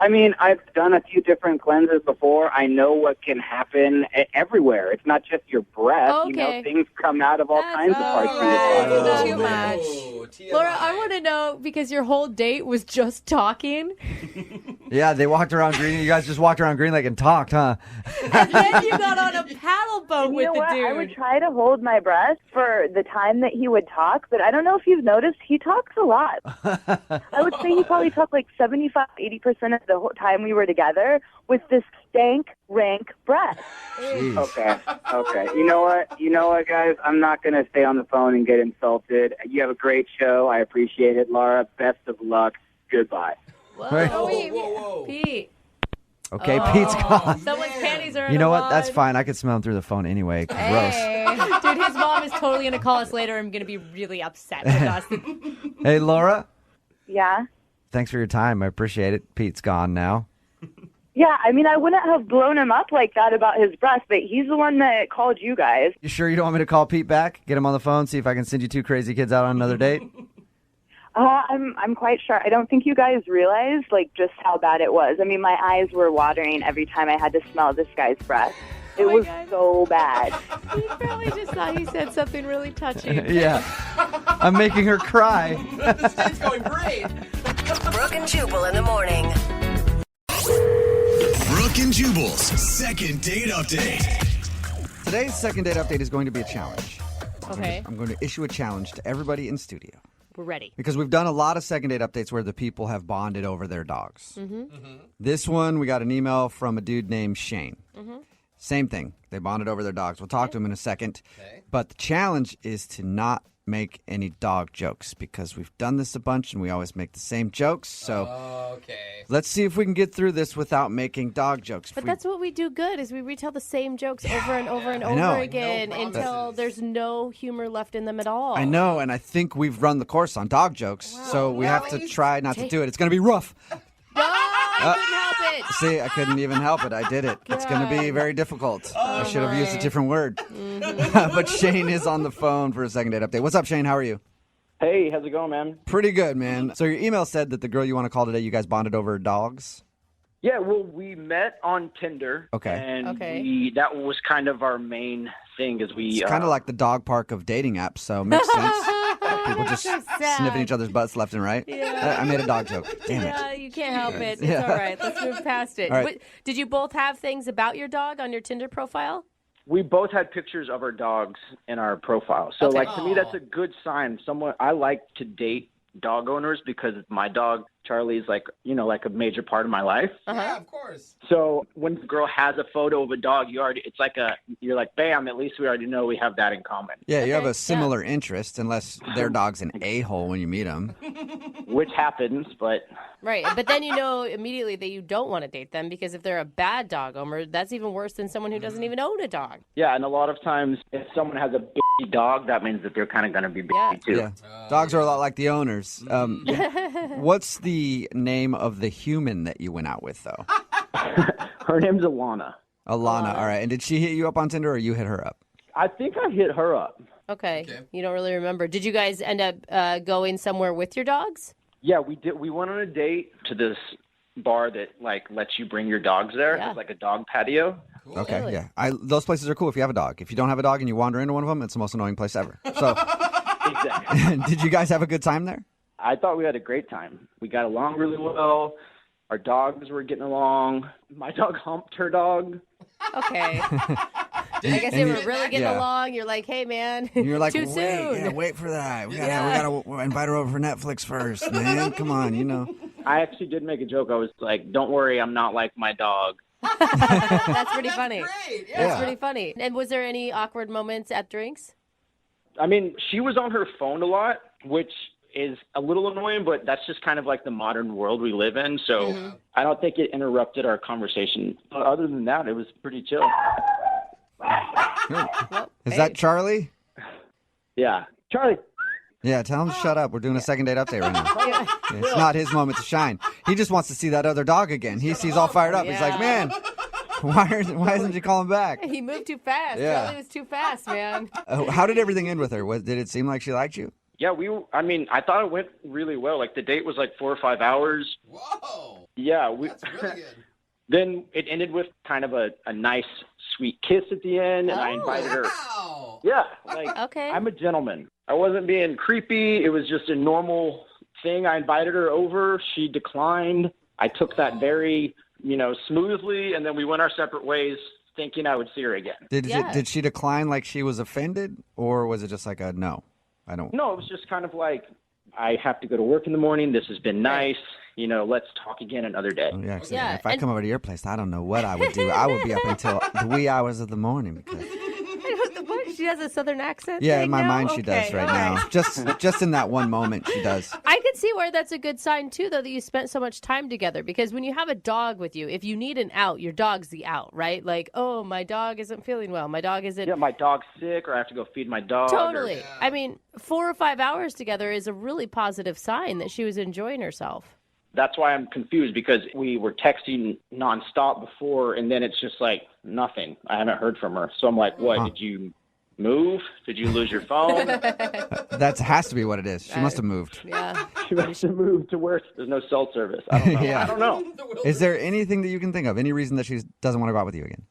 I mean, I've done a few different cleanses before. I know what can happen everywhere. It's not just your breath. Okay. You know, things come out of all kinds of parts of your body. Too much. Laura, I want to know, because your whole date was just talking. Yeah, they walked around Green. You guys just walked around Green Lake and talked, huh? And then you got on a paddle boat with the dude. I would try to hold my breath for the time that he would talk, but I don't know if you've noticed, he talks a lot. I would say he probably talked 75-80% of the whole time we were together with this stank, rank breath. Okay. You know what, guys? I'm not going to stay on the phone and get insulted. You have a great show. I appreciate it, Laura. Best of luck. Goodbye. Whoa. Pete. Okay, Pete's gone. Someone's panties are in You know a what? That's wad. fine. I could smell him through the phone anyway. Gross. Hey. Dude, his mom is totally going to call us later. I'm going to be really upset with us. Hey, Laura. Yeah? Thanks for your time. I appreciate it. Pete's gone now. Yeah, I mean, I wouldn't have blown him up like that about his breath, but he's the one that called you guys. You sure you don't want me to call Pete back? Get him on the phone, see if I can send you 2 crazy kids out on another date? I'm quite sure. I don't think you guys realized, just how bad it was. I mean, my eyes were watering every time I had to smell this guy's breath. It was so bad. He probably just thought he said something really touching. Yeah. I'm making her cry. This date's going great. Brooke and Jubal in the morning. Brooke and Jubal's second date update. Today's second date update is going to be a challenge. Okay. I'm going to issue a challenge to everybody in studio. We're ready. Because we've done a lot of second date updates where the people have bonded over their dogs. Mm-hmm. This one, we got an email from a dude named Shane. Mm-hmm. Same thing. They bonded over their dogs. We'll talk to him in a second. Okay. But the challenge is to not make any dog jokes because we've done this a bunch and we always make the same jokes. So let's see if we can get through this without making dog jokes. But that's what we do good, is we retell the same jokes over and over and over again until there's no humor left in them at all. I know, and I think we've run the course on dog jokes, so we have to try not to do it. It's going to be rough. I couldn't help it. it. See, I couldn't even help it. I did it. It's going to be very difficult. I should have used a different word. Mm-hmm. But Shane is on the phone for a second date update. What's up, Shane? How are you? Hey, how's it going, man? Pretty good, man. So your email said that the girl you want to call today, you guys bonded over dogs? Yeah, well, we met on Tinder. Okay. And that was kind of our main thing is we... It's kind of like the dog park of dating apps, so it makes sense. People just sniffing each other's butts left and right. Yeah. I made a dog joke. Damn it. Yeah, you can't help it. It's Yeah. all right. Let's move past it. All right. But did you both have things about your dog on your Tinder profile? We both had pictures of our dogs in our profile. So, Okay. to me, that's a good sign. I like to date dog owners because my dog, Charlie, is a major part of my life. Yeah, of course. So when the girl has a photo of a dog, you're like, bam, at least we already know we have that in common. Yeah, you have a similar interest, unless their dog's an a-hole when you meet him. Which happens, but... Right, but then you know immediately that you don't want to date them because if they're a bad dog owner, that's even worse than someone who doesn't even own a dog. Yeah, and a lot of times if someone has a big dog, that means that they're kind of going to be big too. Yeah. Dogs are a lot like the owners. What's the name of the human that you went out with, though? Her name's Alana. Alana, all right. And did she hit you up on Tinder or you hit her up? I think I hit her up. Okay. You don't really remember. Did you guys end up going somewhere with your dogs? Yeah, we did. We went on a date to this bar that lets you bring your dogs there. Yeah. It's like a dog patio. Okay, yeah. Those places are cool if you have a dog. If you don't have a dog and you wander into one of them, it's the most annoying place ever. So, Exactly. did you guys have a good time there? I thought we had a great time. We got along really well. Our dogs were getting along. My dog humped her dog. Okay. I guess they were really getting along. You're like, hey, man, You're like, too soon. wait for that. We gotta invite her over for Netflix first, man. Come on, I actually did make a joke. I was like, don't worry, I'm not like my dog. That's pretty funny. That's pretty funny. And was there any awkward moments at drinks? I mean, she was on her phone a lot, which is a little annoying, but that's just kind of like the modern world we live in. So I don't think it interrupted our conversation. But other than that, it was pretty chill. Is that Charlie? Yeah. Charlie. Yeah, tell him to shut up. We're doing a second date update right now. Yeah, it's not his moment to shine. He just wants to see that other dog again. He's all fired up. He's like, man, why isn't she calling back? He moved too fast. Yeah. Charlie was too fast, man. How did everything end with her? Did it seem like she liked you? Yeah, I thought it went really well. Like the date was like 4 or 5 hours. Whoa. Yeah. That's really good. Then it ended with kind of a nice, sweet kiss at the end, and I invited her. Yeah, okay. I'm a gentleman. I wasn't being creepy. It was just a normal thing. I invited her over. She declined. I took that very, smoothly, and then we went our separate ways, thinking I would see her again. Did she decline like she was offended, or was it just like a no? I don't. No, it was just kind of like, I have to go to work in the morning. This has been nice. Let's talk again another day. Oh, yeah, if I come over to your place, I don't know what I would do. I would be up until the wee hours of the morning because. What? She has a southern accent? Yeah, thing in my now? mind she does right now. Just in that one moment she does. I could see where that's a good sign too, though, that you spent so much time together. Because when you have a dog with you, if you need an out, your dog's the out, right? Like, oh, my dog isn't feeling well. My dog isn't. Yeah, my dog's sick, or I have to go feed my dog. Totally. I mean, 4 or 5 hours together is a really positive sign that she was enjoying herself. That's why I'm confused, because we were texting nonstop before, and then it's just like nothing. I haven't heard from her. So I'm like, what? Did you move? Did you lose your phone? That has to be what it is. She must have moved. Yeah. She must have moved to where there's no cell service. I don't know. Yeah. I don't know. Is there anything that you can think of? Any reason that she doesn't want to go out with you again?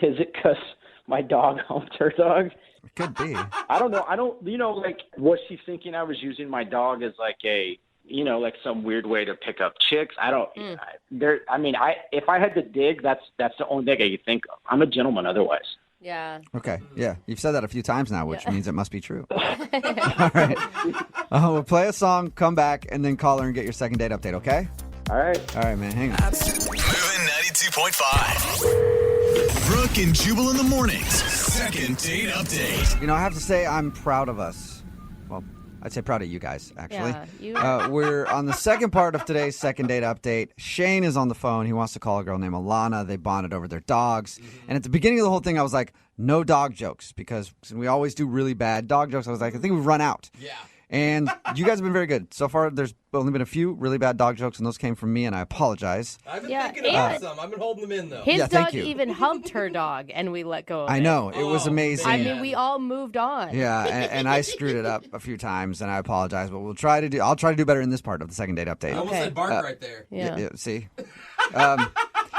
Is it because my dog humped her dog? It could be. I don't know. Was she thinking I was using my dog as like some weird way to pick up chicks? I don't. If I had to dig, that's the only thing I could think of. I'm a gentleman otherwise. Yeah. Okay. Yeah. You've said that a few times now, which means it must be true. All right. We'll play a song, come back, and then call her and get your second date update, okay? All right. All right, man. Hang on. Moving 92.5. Brooke and Jubal in the mornings. Second date update. I have to say I'm proud of us. Well, I'd say proud of you guys, actually. Yeah, we're on the second part of today's second date update. Shane is on the phone. He wants to call a girl named Alana. They bonded over their dogs. And at the beginning of the whole thing, I was like, no dog jokes, because we always do really bad dog jokes. I was like, I think we've run out. Yeah. And you guys have been very good. So far, there's only been a few really bad dog jokes, and those came from me, and I apologize. I've been thinking about some. I've been holding them in, though. His dog even humped her dog, and we let go of it. I know. It was amazing. I mean, we all moved on. Yeah, and I screwed it up a few times, and I apologize. But I'll try to do better in this part of the second date update. I almost said bark right there. Yeah. See?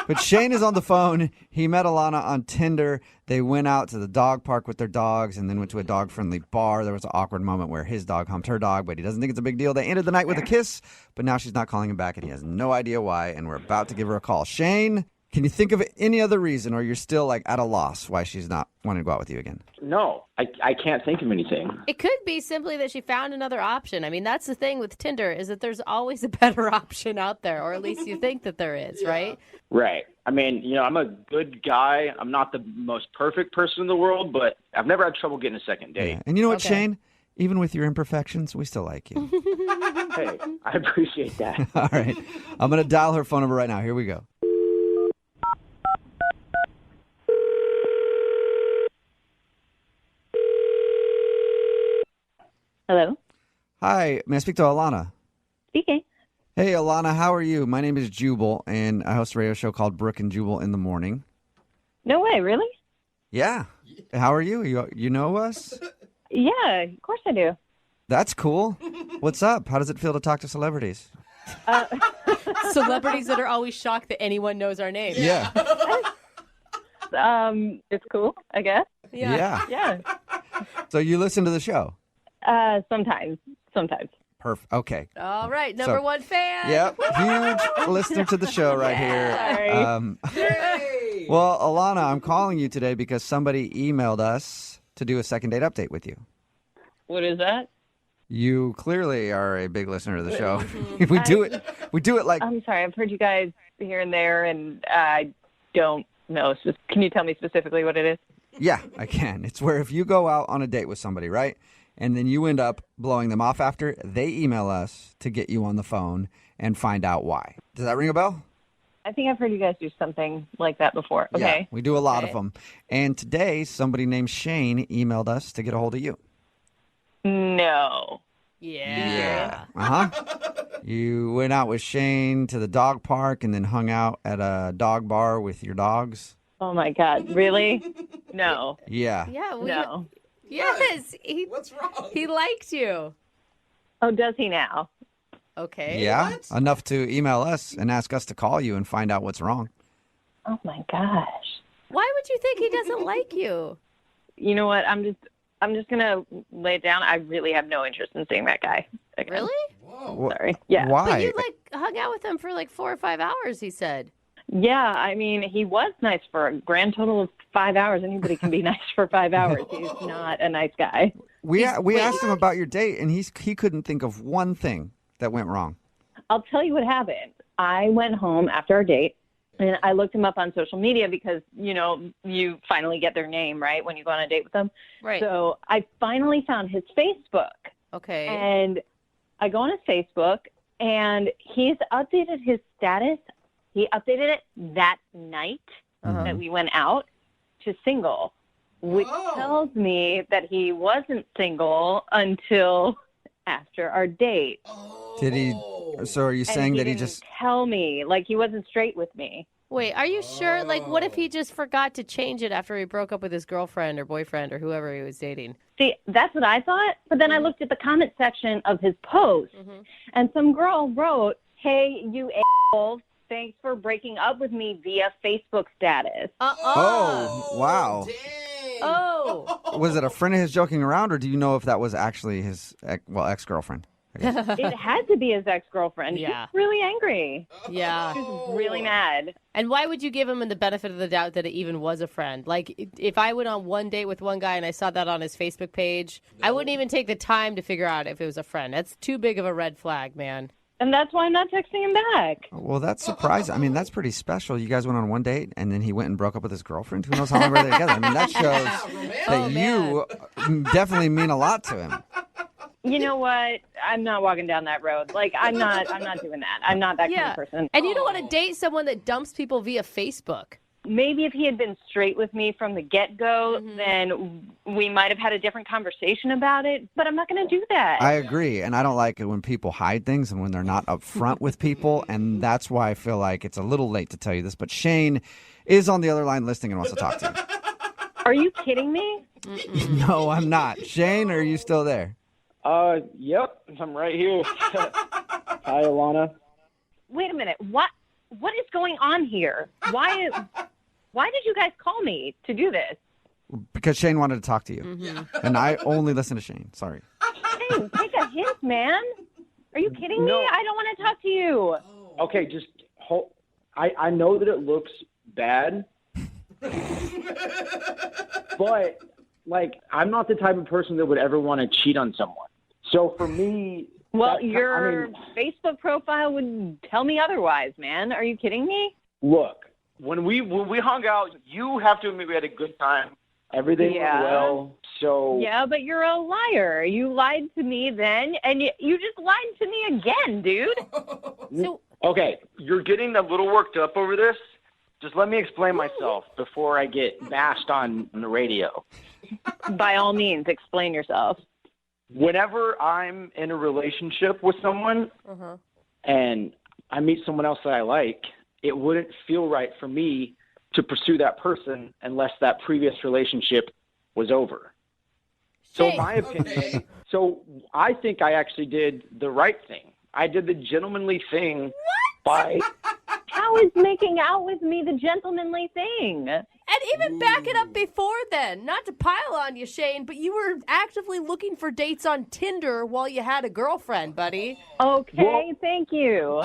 But Shane is on the phone. He met Alana on Tinder. They went out to the dog park with their dogs and then went to a dog-friendly bar. There was an awkward moment where his dog humped her dog, but he doesn't think it's a big deal. They ended the night with a kiss, but now she's not calling him back, and he has no idea why, and we're about to give her a call. Shane, can you think of any other reason, or you're still like at a loss why she's not wanting to go out with you again? No, I can't think of anything. It could be simply that she found another option. I mean, that's the thing with Tinder is that there's always a better option out there, or at least you think that there is, right? Right. I mean, I'm a good guy. I'm not the most perfect person in the world, but I've never had trouble getting a second date. Yeah. And you know what, Shane? Even with your imperfections, we still like you. Hey, I appreciate that. All right. I'm going to dial her phone number right now. Here we go. Hello. Hi. May I speak to Alana? Speaking. Hey, Alana. How are you? My name is Jubal, and I host a radio show called Brooke and Jubal in the Morning. No way, really? Yeah. How are you? You know us? Yeah, of course I do. That's cool. What's up? How does it feel to talk to celebrities? Celebrities that are always shocked that anyone knows our name. Yeah. It's cool, I guess. Yeah. Yeah. So you listen to the show? Sometimes. Perfect. Okay. All right, number one fan. Yep. Huge listener to the show right here. Well, Alana, I'm calling you today because somebody emailed us to do a second date update with you. What is that? You clearly are a big listener to the show. We do it like... I'm sorry, I've heard you guys here and there, and I don't know. Can you tell me specifically what it is? Yeah, I can. It's where if you go out on a date with somebody, right? And then you end up blowing them off after, they email us to get you on the phone and find out why. Does that ring a bell? I think I've heard you guys do something like that before. Okay. Yeah, we do a lot of them. And today, somebody named Shane emailed us to get a hold of you. No. Yeah. You went out with Shane to the dog park and then hung out at a dog bar with your dogs. Oh, my God. Really? No. Yeah. Yeah. No. Yes. What's wrong? He liked you. Oh, does he now? Okay. Yeah. Enough to email us and ask us to call you and find out what's wrong. Oh, my gosh. Why would you think he doesn't like you? You know what? I'm just going to lay it down. I really have no interest in seeing that guy again. Really? Whoa. Sorry. Yeah. Why? But you hung out with him for 4 or 5 hours, he said. Yeah, I mean, he was nice for a grand total of 5 hours. Anybody can be nice for 5 hours. He's not a nice guy. We asked him about your date, and he couldn't think of one thing that went wrong. I'll tell you what happened. I went home after our date, and I looked him up on social media because, you finally get their name, right, when you go on a date with them. Right. So I finally found his Facebook. Okay. And I go on his Facebook, and he's updated his status. He updated it that night that we went out to single, which tells me that he wasn't single until after our date. Did he? So are you saying that he just tell me, he wasn't straight with me? Wait, are you sure? What if he just forgot to change it after he broke up with his girlfriend or boyfriend or whoever he was dating? See, that's what I thought. But then I looked at the comment section of his post, and some girl wrote, "Hey, you a**holes. Thanks for breaking up with me via Facebook status." Oh, wow. Dang. Oh. Was it a friend of his joking around, or do you know if that was actually his ex-girlfriend? It had to be his ex-girlfriend. Yeah. She's really angry. Yeah. She's really mad. And why would you give him the benefit of the doubt that it even was a friend? If I went on one date with one guy and I saw that on his Facebook page, I wouldn't even take the time to figure out if it was a friend. That's too big of a red flag, man. And that's why I'm not texting him back. Well, that's surprising. I mean, that's pretty special. You guys went on one date, and then he went and broke up with his girlfriend. Who knows how long were they together? I mean, that shows that you definitely mean a lot to him. You know what? I'm not walking down that road. I'm not doing that. I'm not that kind of person. And you don't want to date someone that dumps people via Facebook. maybe if he had been straight with me from the get-go, then we might have had a different conversation about it, but I'm not going to do that. I agree, and I don't like it when people hide things and when they're not upfront with people, and that's why I feel like it's a little late to tell you this, but Shane is on the other line listening and wants to talk to you. Are you kidding me? No, I'm not. Shane, are you still there? Yep, I'm right here. Hi, Alana. Wait a minute. What is going on here? Why did you guys call me to do this? Because Shane wanted to talk to you. And I only listen to Shane. Sorry. Shane, take a hint, man. Are you kidding me? I don't want to talk to you. Okay, just hold. I know that it looks bad, but, like, I'm not the type of person that would ever want to cheat on someone. So for me... Well, your Facebook profile would tell me otherwise, man. Are you kidding me? Look, when we hung out, you have to admit we had a good time. Everything went well. So yeah, but you're a liar. You lied to me then, and you just lied to me again, dude. Okay, you're getting a little worked up over this. Just let me explain myself before I get bashed on the radio. By all means, explain yourself. Whenever I'm in a relationship with someone and I meet someone else that I like, it wouldn't feel right for me to pursue that person unless that previous relationship was over. So in my opinion, so I think I actually did the right thing. I did the gentlemanly thing by... How is making out with me the gentlemanly thing? And even back it up before then. Not to pile on you, Shane, but you were actively looking for dates on Tinder while you had a girlfriend, buddy. Okay, thank you.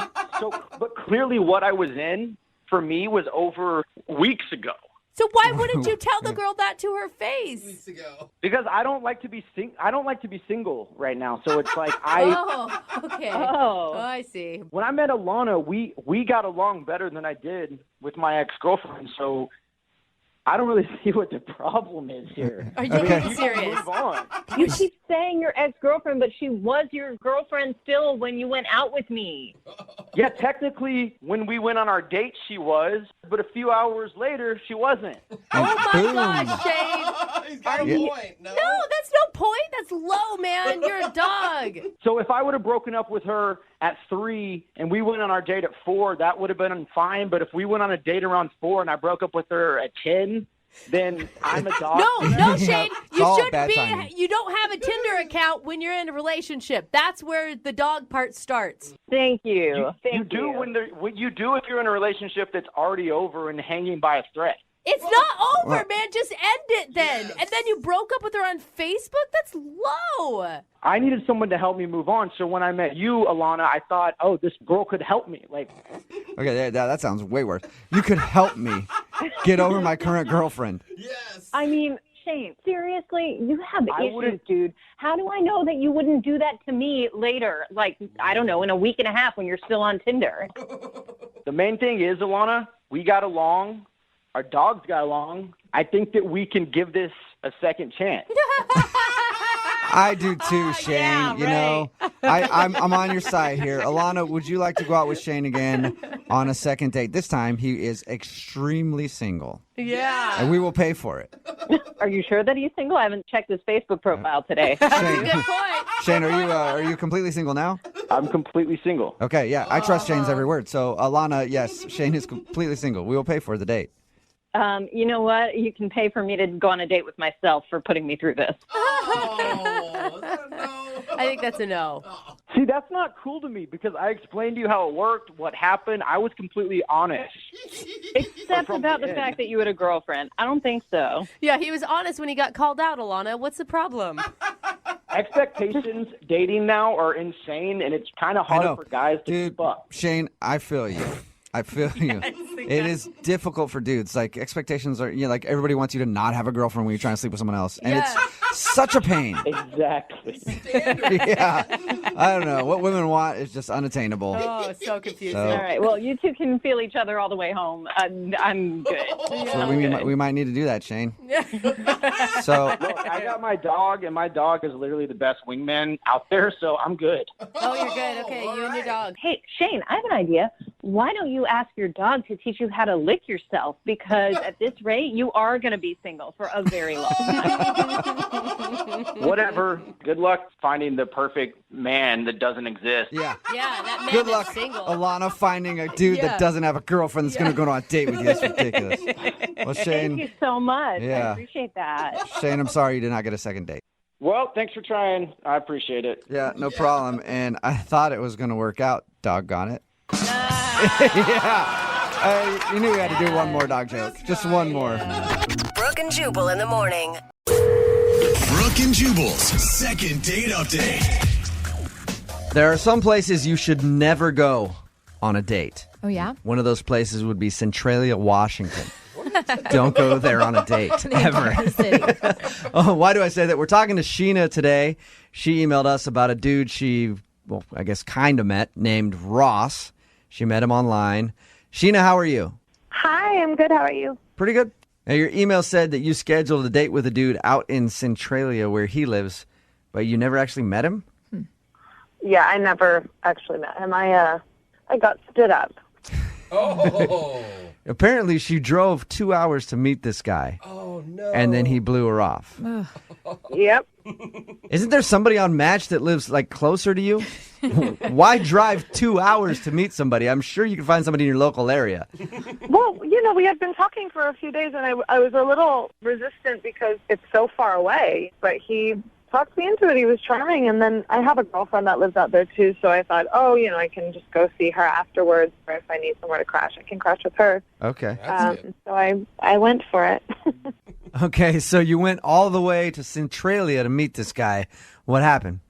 But clearly what I was in, for me, was over weeks ago. So why wouldn't you tell the girl that to her face? Weeks ago. Because I don't like to be single right now. So it's like Oh, okay. Oh, I see. When I met Alana, we got along better than I did with my ex-girlfriend. So I don't really see what the problem is here. Are you being serious? Move on. You keep saying your ex-girlfriend, but she was your girlfriend still when you went out with me. Yeah, technically, when we went on our date, she was, but a few hours later, she wasn't. Oh my gosh, Shane! He's got a point. No, that's no point. That's low, man. You're a dog. So if I would have broken up with her at 3 and we went on our date at 4, that would have been fine. But if we went on a date around 4 and I broke up with her at 10, then I'm a dog. No, Shane. You shouldn't be. timing. You don't have a Tinder account when you're in a relationship. That's where the dog part starts. Thank you. You do when you do if you're in a relationship that's already over and hanging by a thread. It's not over, man. Just end it then. And then you broke up with her on Facebook? That's low. I needed someone to help me move on. So when I met you, Alana, I thought, oh, this girl could help me. Like, Okay, that sounds way worse. You could help me get over my current girlfriend. Yes. I mean, Shane, seriously, you have issues, dude. How do I know that you wouldn't do that to me later? Like, I don't know, in a week and a half when you're still on Tinder. The main thing is, Alana, we got along. Our dogs got along. I think that we can give this a second chance. I do too, Shane. You know, I'm on your side here. Alana, would you like to go out with Shane again on a second date? This time, he is extremely single. Yeah. And we will pay for it. Are you sure that he's single? I haven't checked his Facebook profile today. Good point. Shane, are you completely single now? I'm completely single. Okay, yeah, I trust Shane's every word. So, Alana, yes, Shane is completely single. We will pay for the date. You know what? You can pay for me to go on a date with myself for putting me through this. Oh, no. I think that's a no. See, that's not cool to me because I explained to you how it worked, what happened. I was completely honest. Except about the fact that you had a girlfriend. I don't think so. Yeah, he was honest when he got called out, Alana. What's the problem? Expectations dating now are insane, and it's kind of hard for guys to keep up. Shane, I feel you. I feel you. It is difficult for dudes. Like, expectations are, like, everybody wants you to not have a girlfriend when you're trying to sleep with someone else. And it's such a pain. Exactly. Yeah. I don't know. What women want is just unattainable. Oh, so confusing. All right. Well, you two can feel each other all the way home. I'm good. So we might need to do that, Shane. So look, I got my dog, and my dog is literally the best wingman out there, so I'm good. Oh, you're good. Okay, you and your dog. Hey, Shane, I have an idea. why don't you ask your dog to teach you how to lick yourself? Because at this rate, you are going to be single for a very long time. Whatever. Good luck finding the perfect man that doesn't exist. Yeah. Yeah, that man Good is luck, single. Alana, finding a dude Yeah. that doesn't have a girlfriend that's going to go on a date with you. That's ridiculous. Well, Shane. Thank you so much. Yeah. I appreciate that. Shane, I'm sorry you did not get a second date. Well, thanks for trying. I appreciate it. Yeah, no problem. And I thought it was going to work out. Doggone it. Yeah. You knew we had to do one more dog joke. Just one more. Brooke and Jubal in the morning. Brooke and Jubal's second date update. There are some places you should never go on a date. Oh, yeah? One of those places would be Centralia, Washington. Don't go there on a date, ever. Oh, why do I say that? We're talking to Sheena today. She emailed us about a dude she, well, I guess kind of met, named Ross. She met him online. Sheena, how are you? Hi, I'm good. How are you? Pretty good. Now, your email said that you scheduled a date with a dude out in Centralia where he lives, but you never actually met him? Yeah, I never actually met him. I got stood up. Oh. Apparently, she drove 2 hours to meet this guy. Oh, no. And then he blew her off. Yep. Isn't there somebody on Match that lives, like, closer to you? Why drive 2 hours to meet somebody? I'm sure you can find somebody in your local area. Well, you know, we had been talking for a few days, and I was a little resistant because it's so far away. But he talked me into it. He was charming. And then I have a girlfriend that lives out there, too. So I thought, oh, you know, I can just go see her afterwards. Or if I need somewhere to crash, I can crash with her. Okay. So I went for it. Okay, so you went all the way to Centralia to meet this guy. What happened?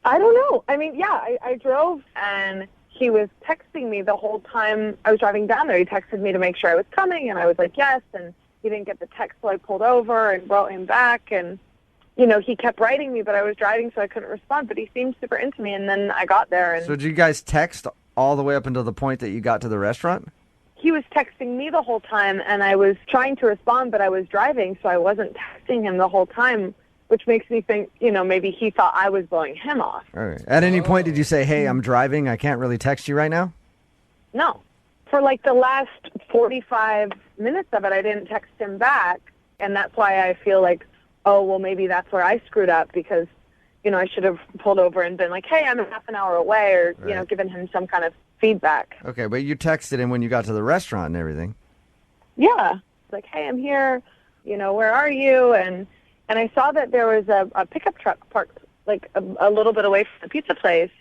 I don't know. I mean, yeah, I drove, and he was texting me the whole time I was driving down there. He texted me to make sure I was coming, and I was like, yes, and he didn't get the text, so I pulled over and brought him back, and, you know, he kept writing me, but I was driving, so I couldn't respond, but he seemed super into me, and then I got there, and So did you guys text all the way up until the point that you got to the restaurant? he was texting me the whole time, and I was trying to respond, but I was driving, so I wasn't texting him the whole time, which makes me think, you know, maybe he thought I was blowing him off. All right. At any point did you say, hey, I'm driving, I can't really text you right now? No. For like the last 45 minutes of it, I didn't text him back, and that's why I feel like, oh, well, maybe that's where I screwed up because, you know, I should have pulled over and been like, hey, I'm half an hour away, or, you know, given him some kind of feedback. Okay, but you texted him when you got to the restaurant and everything. Yeah. Like, hey, I'm here, you know, where are you? And I saw that there was a pickup truck parked like a little bit away from the pizza place,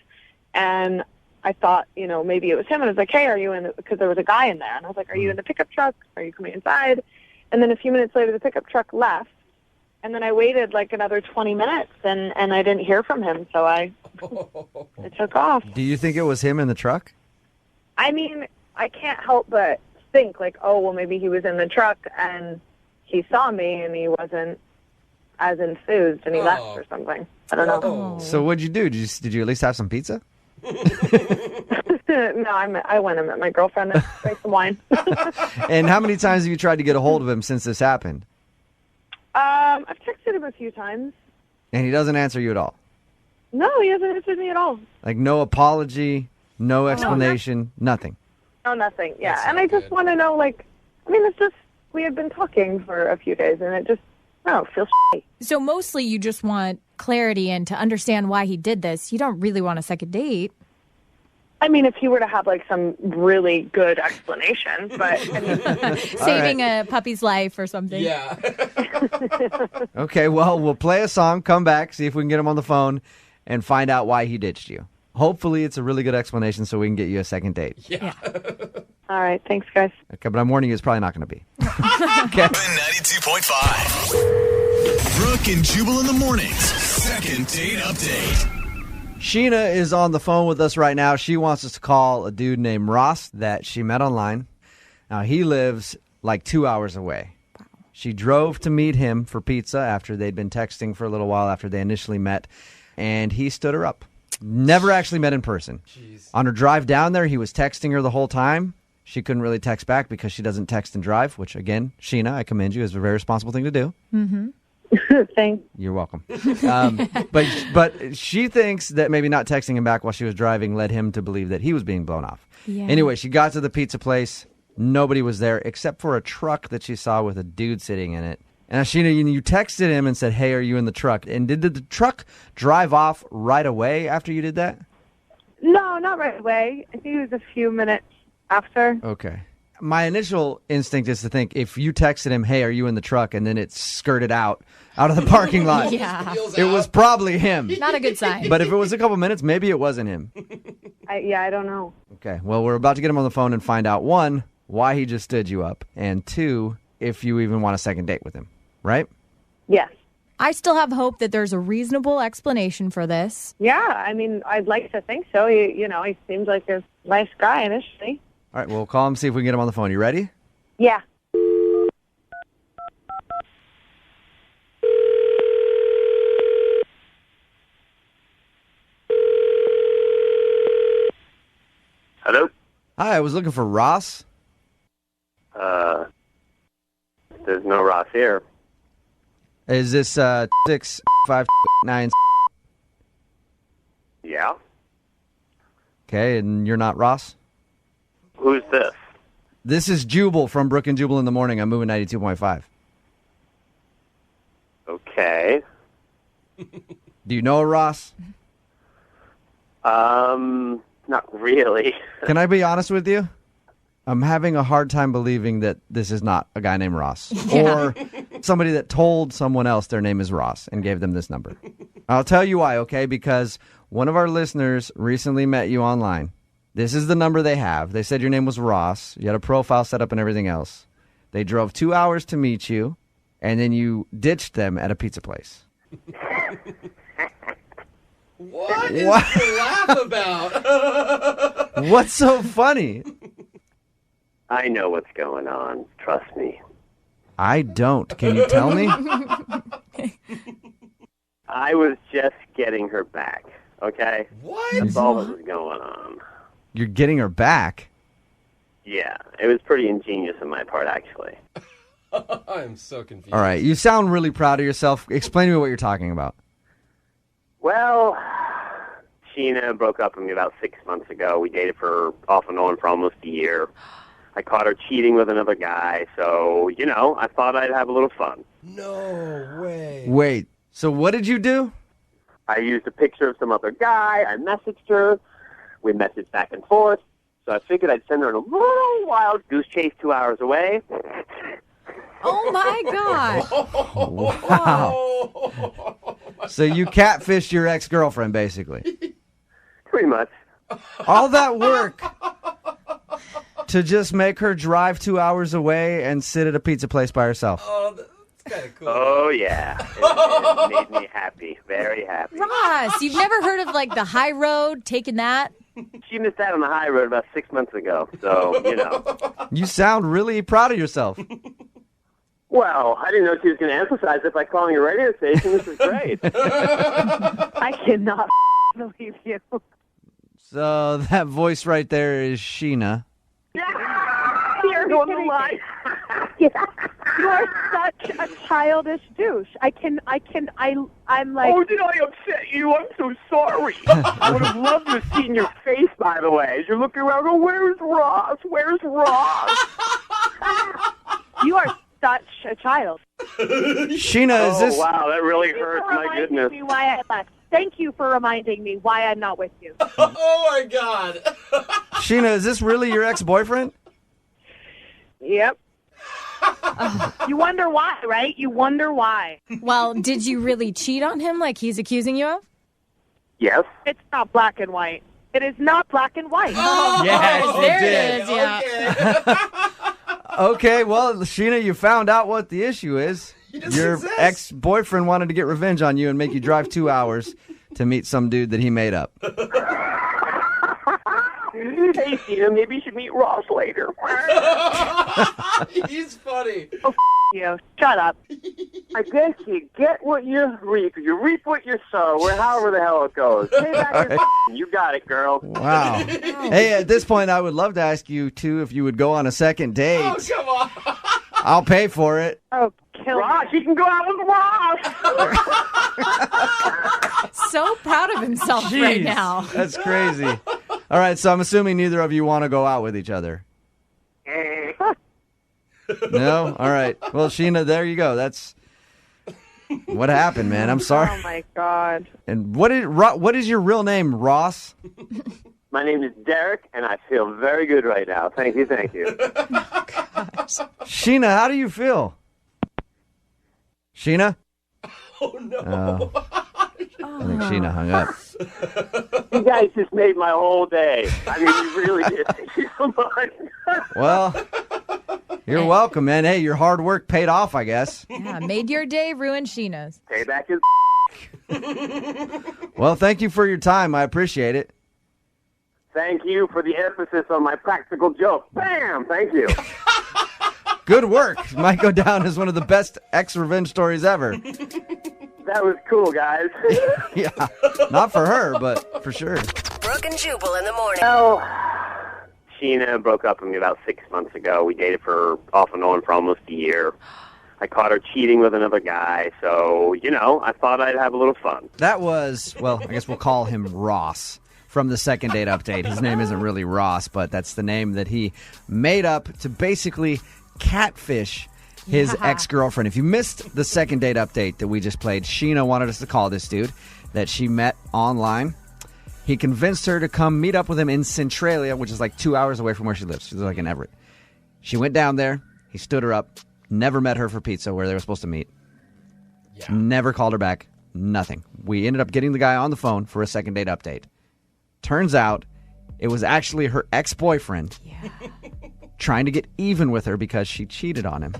and I thought, you know, maybe it was him, and I was like, hey, are you in the, because there was a guy in there, and I was like, are you in the pickup truck? Are you coming inside? And then a few minutes later, the pickup truck left, and then I waited like another 20 minutes, and I didn't hear from him, so I took off. Do you think it was him in the truck? I mean, I can't help but think, like, oh, well, maybe he was in the truck, and he saw me, and he wasn't as enthused, and he left or something. I don't know. So what'd you do? Did you at least have some pizza? No, I went and met my girlfriend and drank some wine. And how many times have you tried to get a hold of him since this happened? I've texted him a few times. And he doesn't answer you at all? No, he hasn't answered me at all. Like no apology, no explanation, nothing? No, nothing. Yeah, and I just want to know, like, I mean, it's just, we had been talking for a few days, and it just, I don't know, feels shitty. So mostly you just want clarity and to understand why he did this. You don't really want a second date. I mean, if he were to have, like, some really good explanation, but... I mean, Saving a puppy's life or something. Yeah. Okay, well, we'll play a song, come back, see if we can get him on the phone, and find out why he ditched you. Hopefully it's a really good explanation so we can get you a second date. Yeah. All right, thanks, guys. Okay, but I'm warning you, it's probably not going to be. Okay. 92.5. Brooke and Jubal in the mornings. Second date update. Sheena is on the phone with us right now. She wants us to call a dude named Ross that she met online. Now, he lives like 2 hours away. Wow. She drove to meet him for pizza after they'd been texting for a little while after they initially met, and he stood her up. Never actually met in person. Jeez. On her drive down there, he was texting her the whole time. She couldn't really text back because she doesn't text and drive, which, again, Sheena, I commend you. Is a very responsible thing to do. Mm-hmm. Thanks. You're welcome. But she thinks that maybe not texting him back while she was driving led him to believe that he was being blown off. Yeah. Anyway, she got to the pizza place. Nobody was there except for a truck that she saw with a dude sitting in it. And Sheena, you texted him and said, "Hey, are you in the truck?" And did the truck drive off right away after you did that? No, not right away. I think it was a few minutes after. Okay. My initial instinct is to think if you texted him, "Hey, are you in the truck?" and then it skirted out of the parking lot, Yeah. it was probably him. Not a good sign. But if it was a couple minutes, maybe it wasn't him. I don't know. Okay, well, we're about to get him on the phone and find out, 1, why he just stood you up, and 2, if you even want a second date with him, right? Yes. I still have hope that there's a reasonable explanation for this. Yeah, I mean, I'd like to think so. He seems like a nice guy initially. All right, we'll call him, see if we can get him on the phone. You ready? Yeah. Hello? Hi, I was looking for Ross. There's no Ross here. Is this 659? Yeah? Okay, and you're not Ross? Who's this? This is Jubal from Brooke and Jubal in the morning. I'm moving 92.5. Okay. Do you know Ross? Not really. Can I be honest with you? I'm having a hard time believing that this is not a guy named Ross. Or somebody that told someone else their name is Ross and gave them this number. I'll tell you why, okay? Because one of our listeners recently met you online. This is the number they have. They said your name was Ross. You had a profile set up and everything else. They drove 2 hours to meet you, and then you ditched them at a pizza place. What is to laugh about? What's so funny? I know what's going on. Trust me. I don't. Can you tell me? I was just getting her back, okay? What? That's all that was going on. You're getting her back? Yeah, it was pretty ingenious on my part, actually. I'm so confused. All right, you sound really proud of yourself. Explain to me what you're talking about. Well, Sheena broke up with me about 6 months ago. We dated for off and on for almost a year. I caught her cheating with another guy, so, I thought I'd have a little fun. No way. Wait, so what did you do? I used a picture of some other guy. I messaged her. We messaged back and forth. So I figured I'd send her on a little wild goose chase 2 hours away. Oh, my God. Wow. So you catfished your ex-girlfriend, basically. Pretty much. All that work to just make her drive 2 hours away and sit at a pizza place by herself. Oh, that's kind of cool. Oh, yeah. It made me happy. Very happy. Ross, you've never heard of, the high road, taking that? She missed out on the high road about 6 months ago, so, You sound really proud of yourself. Well, I didn't know she was going to emphasize it by calling a radio station. This is great. I cannot believe you. So that voice right there is Sheena. You're on the line. You are such a childish douche. I'm like. Oh, did I upset you? I'm so sorry. I would have loved to have seen your face, by the way, as you're looking around. Oh, where's Ross? Where's Ross? You are such a child. Sheena, is this... Oh, wow, that really hurts. My goodness. Me why I left. Thank you for reminding me why I'm not with you. Oh, my God. Sheena, is this really your ex-boyfriend? Yep. You wonder why, right? You wonder why. Well, did you really cheat on him like he's accusing you of? Yes. It's not black and white. It is not black and white. Oh, yes, there did. it is, yeah. Okay, well, Sheena, you found out what the issue is. Your exist. ex-boyfriend wanted to get revenge on you and make you drive 2 hours to meet some dude that he made up. Hey, Sheena, maybe you should meet Ross later. He's funny. Oh, you. Shut up. I guess you get what you reap. You reap what you sow, or however the hell it goes. Payback is you got it, girl. Wow. Hey, at this point, I would love to ask you, too, if you would go on a second date. Oh, come on. I'll pay for it. Oh, kill Ross, he can go out with Ross. So proud of himself right Jeez, now. That's crazy. All right, so I'm assuming neither of you want to go out with each other. No? All right. Well, Sheena, there you go. That's what happened, man. I'm sorry. Oh my God. And what is your real name, Ross? My name is Derek, and I feel very good right now. Thank you, thank you. Sheena, how do you feel? Sheena? Oh, no. I think Sheena hung up. You guys just made my whole day. I mean, you really did. Thank you so much. Well, you're welcome, man. Hey, your hard work paid off, I guess. Yeah, made your day, ruined Sheena's. Payback is Well, thank you for your time. I appreciate it. Thank you for the emphasis on my practical joke. Bam! Thank you. Good work. Might go down as one of the best ex-revenge stories ever. That was cool, guys. Yeah, not for her, but for sure. Brooke and Jubal in the morning. Well, Sheena broke up with me about 6 months ago. We dated for off and on for almost a year. I caught her cheating with another guy, so, I thought I'd have a little fun. That was, well, I guess we'll call him Ross from the second date update. His name isn't really Ross, but that's the name that he made up to basically catfish his ex-girlfriend. If you missed the second date update that we just played, Sheena wanted us to call this dude that she met online. He convinced her to come meet up with him in Centralia, which is like 2 hours away from where she lives. She's like in Everett. She went down there. He stood her up. Never met her for pizza where they were supposed to meet. Yeah. Never called her back. Nothing. We ended up getting the guy on the phone for a second date update. Turns out it was actually her ex-boyfriend trying to get even with her because she cheated on him.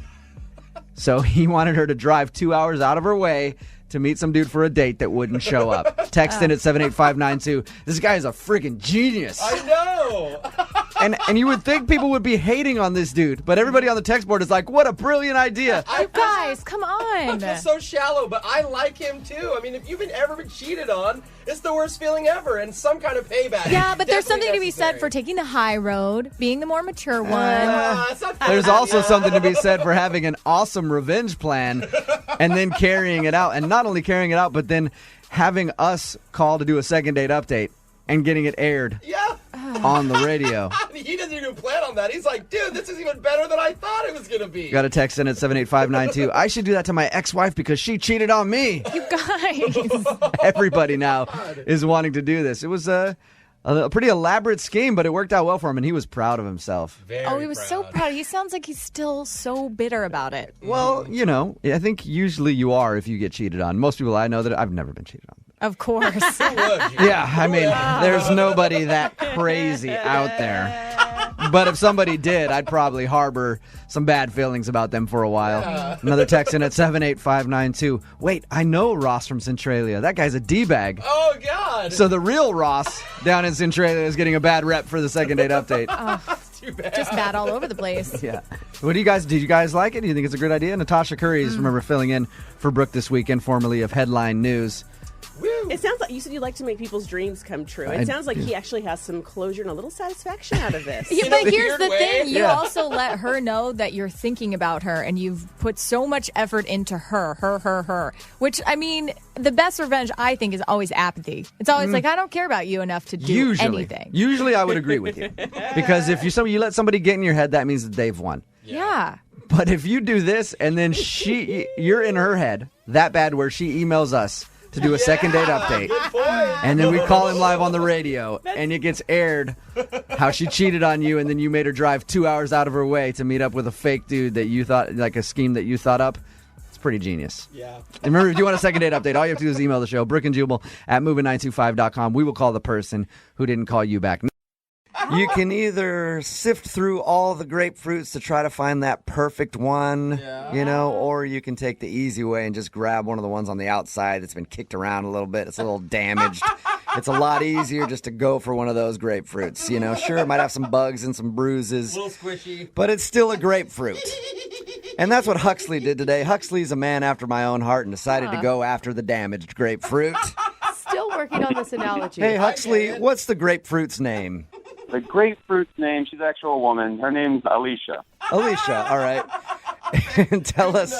So he wanted her to drive 2 hours out of her way to meet some dude for a date that wouldn't show up. Text in at 78592. This guy is a freaking genius. I know. And you would think people would be hating on this dude, but everybody on the text board is like, what a brilliant idea. You guys, come on. I feel so shallow, but I like him too. I mean, if you've ever been cheated on, it's the worst feeling ever, and some kind of payback. Yeah, but there's something to be said for taking the high road, being the more mature one. There's also something to be said for having an awesome revenge plan and then carrying it out. And not only carrying it out, but then having us call to do a second date update and getting it aired on the radio. He doesn't even plan on that. He's like, dude, this is even better than I thought it was going to be. Got a text in at 78592. I should do that to my ex-wife because she cheated on me. You guys. Everybody now is wanting to do this. It was a pretty elaborate scheme, but it worked out well for him, and he was proud of himself. He was so proud. He sounds like he's still so bitter about it. Well, I think usually you are if you get cheated on. Most people I know that I've never been cheated on. Of course. Yeah, I mean, there's nobody that crazy out there. But if somebody did, I'd probably harbor some bad feelings about them for a while. Yeah. Another text in at 78592. Wait, I know Ross from Centralia. That guy's a D-bag. Oh, God. So the real Ross down in Centralia is getting a bad rep for the second date update. Too bad. Just bad all over the place. Yeah. Did you guys like it? Do you think it's a great idea? Natasha Curry is, remember, filling in for Brooke this weekend, formerly of Headline News. It sounds like you said you like to make people's dreams come true. It sounds like he actually has some closure and a little satisfaction out of this. Yeah, but here's the thing. You also let her know that you're thinking about her and you've put so much effort into her. Which, I mean, the best revenge, I think, is always apathy. It's always like, I don't care about you enough to do anything. Usually I would agree with you. Because if you let somebody get in your head, that means that they've won. Yeah. But if you do this and then you're in her head that bad where she emails us to do a second date update. And then we call him live on the radio, and it gets aired how she cheated on you, and then you made her drive 2 hours out of her way to meet up with a fake dude that you thought, like a scheme that you thought up. It's pretty genius. Yeah. And remember, if you want a second date update, all you have to do is email the show, brookandjubal@moving925.com. We will call the person who didn't call you back. You can either sift through all the grapefruits to try to find that perfect one, or you can take the easy way and just grab one of the ones on the outside that's been kicked around a little bit. It's a little damaged. It's a lot easier just to go for one of those grapefruits. Sure, it might have some bugs and some bruises. A little squishy. But it's still a grapefruit. And that's what Huxley did today. Huxley's a man after my own heart and decided to go after the damaged grapefruit. Still working on this analogy. Hey, Huxley, what's the grapefruit's name? The grapefruit's name, she's actually a woman. Her name's Alicia. Alicia, all right. And tell us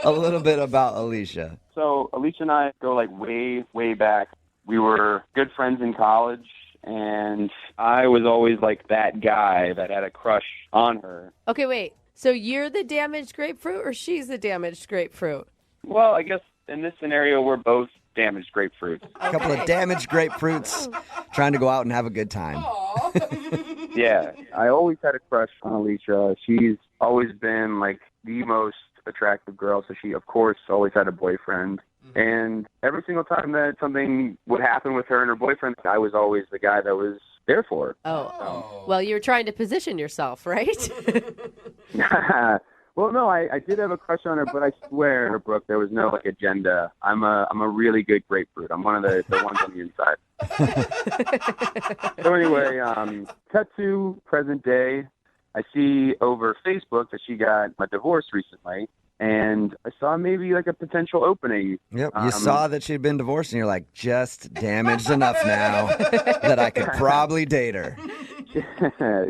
a little bit about Alicia. So Alicia and I go like way, way back. We were good friends in college, and I was always like that guy that had a crush on her. Okay, wait. So you're the damaged grapefruit or she's the damaged grapefruit? Well, I guess in this scenario, we're both damaged grapefruits. A couple of damaged grapefruits trying to go out and have a good time. Yeah, I always had a crush on Alicia. She's always been like the most attractive girl, so she, of course, always had a boyfriend. And every single time that something would happen with her and her boyfriend, I was always the guy that was there for her. Oh. Well, you're trying to position yourself, right? Well, no, I did have a crush on her, but I swear, Brooke, there was no like agenda. I'm a really good grapefruit. I'm one of the ones on the inside. So anyway, cut to present day. I see over Facebook that she got a divorce recently, and I saw maybe like a potential opening. Yep, you saw that she'd been divorced, and you're like, just damaged enough now that I could probably date her.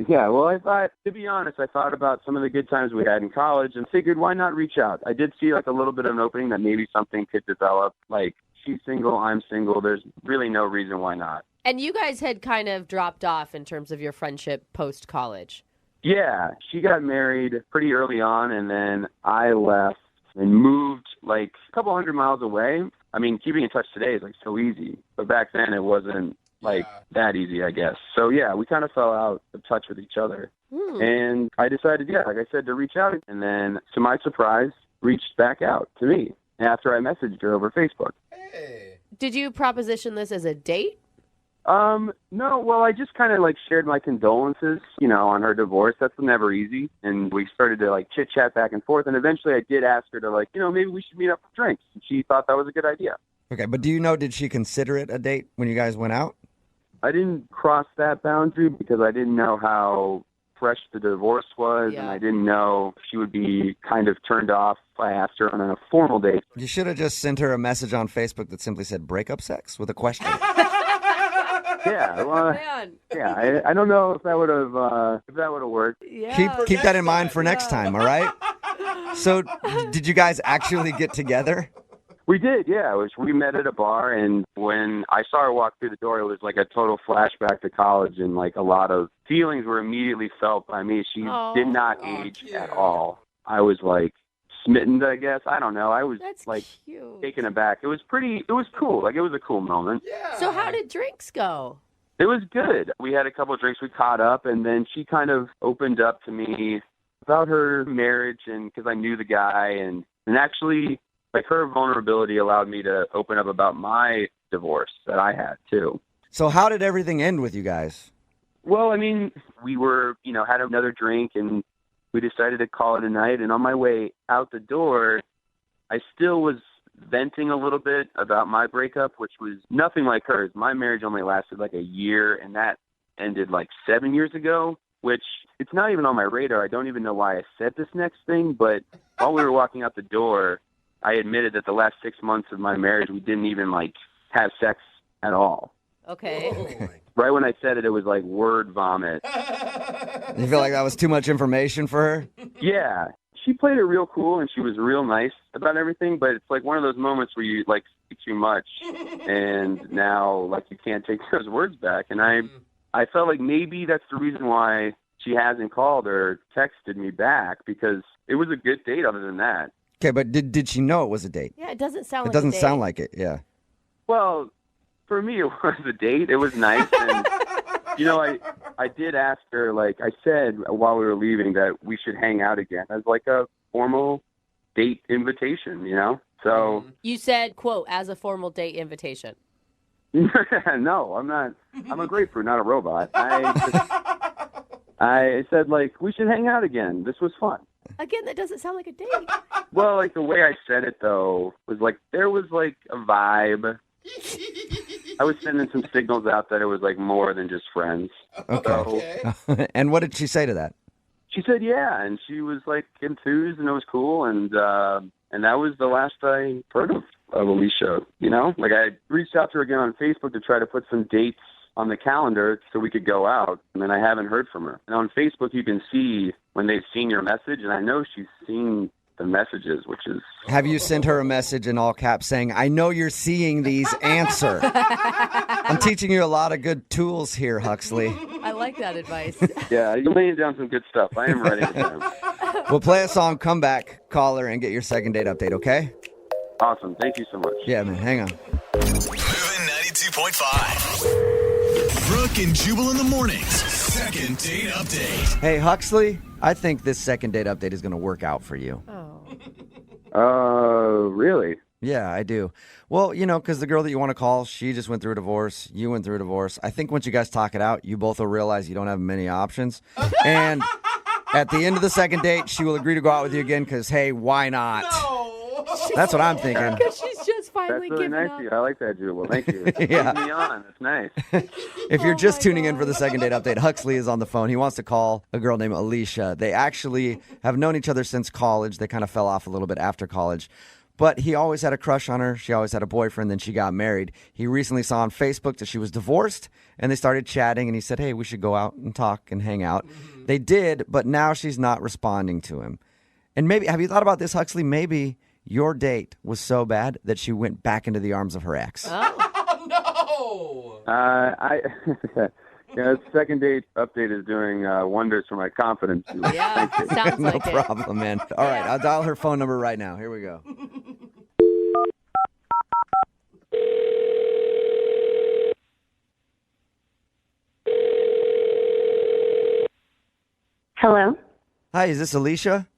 Yeah, well, I thought, to be honest, I thought about some of the good times we had in college and figured why not reach out. I did see like a little bit of an opening that maybe something could develop. Like, she's single, I'm single. There's really no reason why not. And you guys had kind of dropped off in terms of your friendship post-college. Yeah, she got married pretty early on, and then I left and moved like a couple hundred miles away. I mean, keeping in touch today is like so easy, but back then it wasn't like that easy, I guess. So yeah, we kind of fell out of touch with each other. And I decided, like I said, to reach out, and then to my surprise, reached back out to me after I messaged her over Facebook. Did you proposition this as a date? No, well, I just kind of like shared my condolences, on her divorce. That's never easy. And we started to like chit chat back and forth. And eventually I did ask her to like, maybe we should meet up for drinks. And she thought that was a good idea. Okay, but did she consider it a date when you guys went out? I didn't cross that boundary because I didn't know how fresh the divorce was, and I didn't know if she would be kind of turned off if I asked her on a formal date. You should have just sent her a message on Facebook that simply said breakup sex with a question. Yeah, well, I don't know if that would have worked. Yeah, keep that in mind for next time, all right? So, did you guys actually get together? We did, yeah. We met at a bar, and when I saw her walk through the door, it was like a total flashback to college, and like a lot of feelings were immediately felt by me. She did not age at all. I was like smitten, I guess. I don't know. I was cute. Taken aback. It was cool. Like, it was a cool moment. Yeah. So how did drinks go? It was good. We had a couple of drinks. We caught up, and then she kind of opened up to me about her marriage, and because I knew the guy, and actually, like, her vulnerability allowed me to open up about my divorce that I had, too. So how did everything end with you guys? Well, I mean, we were, had another drink, and we decided to call it a night. And on my way out the door, I still was venting a little bit about my breakup, which was nothing like hers. My marriage only lasted like a year, and that ended like 7 years ago, which it's not even on my radar. I don't even know why I said this next thing, but while we were walking out the door, I admitted that the last 6 months of my marriage, we didn't even like have sex at all. Okay. Right when I said it, it was like word vomit. You feel like that was too much information for her? Yeah. She played it real cool, and she was real nice about everything, but it's like one of those moments where you like speak too much, and now like you can't take those words back. And I felt like maybe that's the reason why she hasn't called or texted me back, because it was a good date other than that. Okay, but did she know it was a date? Yeah, it doesn't sound like it doesn't a date. sound like it, yeah. Well, for me, it was a date. It was nice. And, I did ask her, like I said while we were leaving, that we should hang out again as like a formal date invitation, So You said, quote, as a formal date invitation. No, I'm not. I'm a grapefruit, not a robot. I said, like, we should hang out again. This was fun. Again, that doesn't sound like a date. Well, like, the way I said it, though, was like, there was like a vibe. I was sending some signals out that it was like more than just friends. Okay. And what did she say to that? She said, yeah, and she was like enthused, and it was cool, and that was the last I heard of Alicia. Like, I reached out to her again on Facebook to try to put some dates on the calendar so we could go out, and then I haven't heard from her. And on Facebook, you can see when they've seen your message, and I know she's seen the messages, which is. Have you sent her a message in all caps saying, "I know you're seeing these, answer"? I'm teaching you a lot of good tools here, Huxley. I like that advice. Yeah, you're laying down some good stuff. I am ready with them. We'll play a song, come back, call her, and get your second date update, okay? Awesome. Thank you so much. Yeah, man, hang on. Moving 92.5. Brooke and Jubal in the mornings. Second date update. Hey, Huxley, I think this second date update is going to work out for you. Really? Yeah, I do. Well, because the girl that you want to call, she just went through a divorce. You went through a divorce. I think once you guys talk it out, you both will realize you don't have many options. And at the end of the second date, she will agree to go out with you again because, hey, why not? That's what I'm thinking. Because she's just finally That's really giving nice up. of you. I like that, Jubal. Thank you. Yeah. Keep me on. That's nice. If you're just tuning in for the second date update, Huxley is on the phone. He wants to call a girl named Alicia. They actually have known each other since college. They kind of fell off a little bit after college. But he always had a crush on her. She always had a boyfriend. Then she got married. He recently saw on Facebook that she was divorced, and they started chatting, and he said, hey, we should go out and talk and hang out. They did, but now she's not responding to him. And maybe, have you thought about this, Huxley? Maybe your date was so bad that she went back into the arms of her ex. No! Yeah, second date update is doing wonders for my confidence. Yeah, sounds No like it. problem, man. All right, I'll dial her phone number right now. Here we go. Hello? Hi, is this Alicia?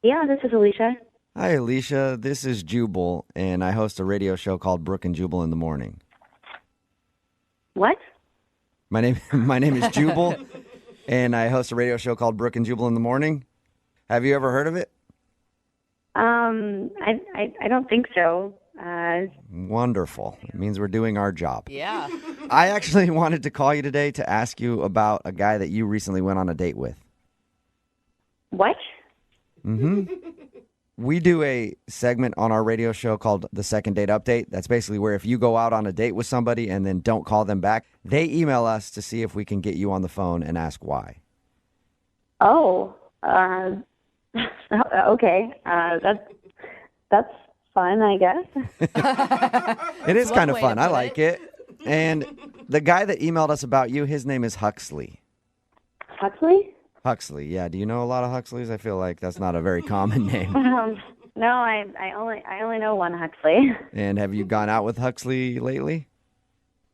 Yeah, this is Alicia. Hi, Alicia. This is Jubal, and I host a radio show called Brooke and Jubal in the morning. What? My name is Jubal, and I host a radio show called Brooke and Jubal in the morning. Have you ever heard of it? I don't think so. Wonderful. It means we're doing our job. Yeah. I actually wanted to call you today to ask you about a guy that you recently went on a date with. What? Mm-hmm. We do a segment on our radio show called The Second Date Update. That's basically where if you go out on a date with somebody and then don't call them back, they email us to see if we can get you on the phone and ask why. Oh, okay. That's fun, I guess. It is one kind of way fun. to I put like it. And the guy that emailed us about you, his name is Huxley. Huxley? Huxley, yeah. Do you know a lot of Huxleys? I feel like that's not a very common name. No, I only know one Huxley. And have you gone out with Huxley lately?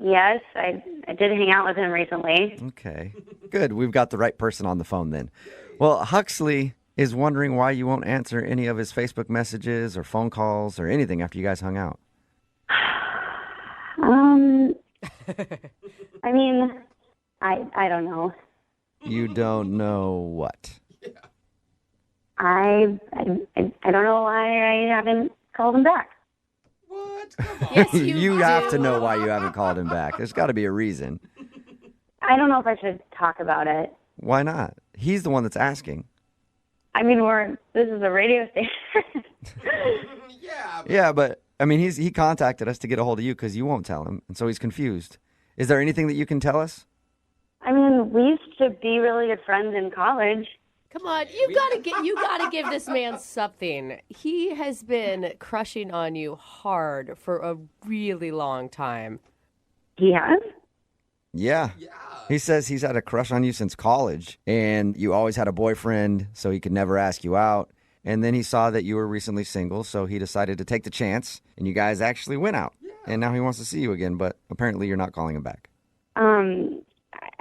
Yes, I did hang out with him recently. Okay, good. We've got the right person on the phone then. Well, Huxley is wondering why you won't answer any of his Facebook messages or phone calls or anything after you guys hung out. I mean, I don't know. You don't know what? I don't know why I haven't called him back. What? Come on. Yes, You have to know why you haven't called him back. There's got to be a reason. I don't know if I should talk about it. Why not? He's the one that's asking. I mean, this is a radio station. Yeah, but I mean, he contacted us to get a hold of you because you won't tell him, and so he's confused. Is there anything that you can tell us? I mean, we used to be really good friends in college. Come on, you gotta give this man something. He has been crushing on you hard for a really long time. He has? Yeah. He says he's had a crush on you since college, and you always had a boyfriend, so he could never ask you out. And then he saw that you were recently single, so he decided to take the chance, and you guys actually went out. Yeah. And now he wants to see you again, but apparently you're not calling him back.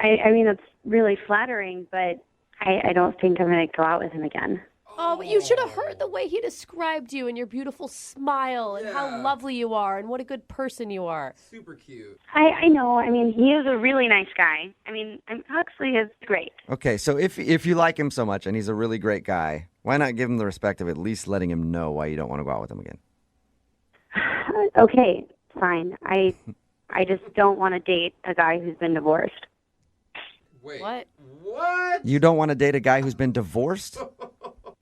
I mean, it's really flattering, but I don't think I'm going to go out with him again. Oh, but you should have heard the way he described you and your beautiful smile and how lovely you are and what a good person you are. Super cute. I know. I mean, he is a really nice guy. I mean, Huxley is great. Okay, so if you like him so much and he's a really great guy, why not give him the respect of at least letting him know why you don't want to go out with him again? Okay, fine. I just don't want to date a guy who's been divorced. Wait. What? You don't want to date a guy who's been divorced?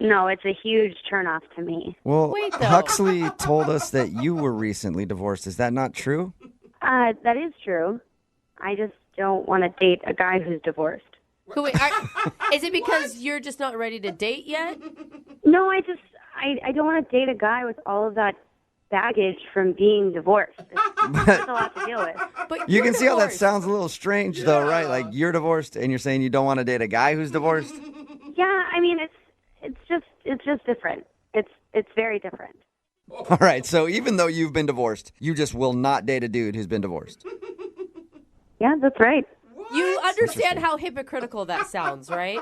No, it's a huge turnoff to me. Well, Wait, though. Huxley told us that you were recently divorced. Is that not true? That is true. I just don't want to date a guy who's divorced. Wait, is it because you're just not ready to date yet? No, I don't want to date a guy with all of that baggage from being divorced. It's a lot to deal with. But You can see how that sounds a little strange, though, right? Like, you're divorced, and you're saying you don't want to date a guy who's divorced? Yeah, I mean, it's just different. It's very different. All right, so even though you've been divorced, you just will not date a dude who's been divorced. Yeah, that's right. You understand how hypocritical that sounds, right?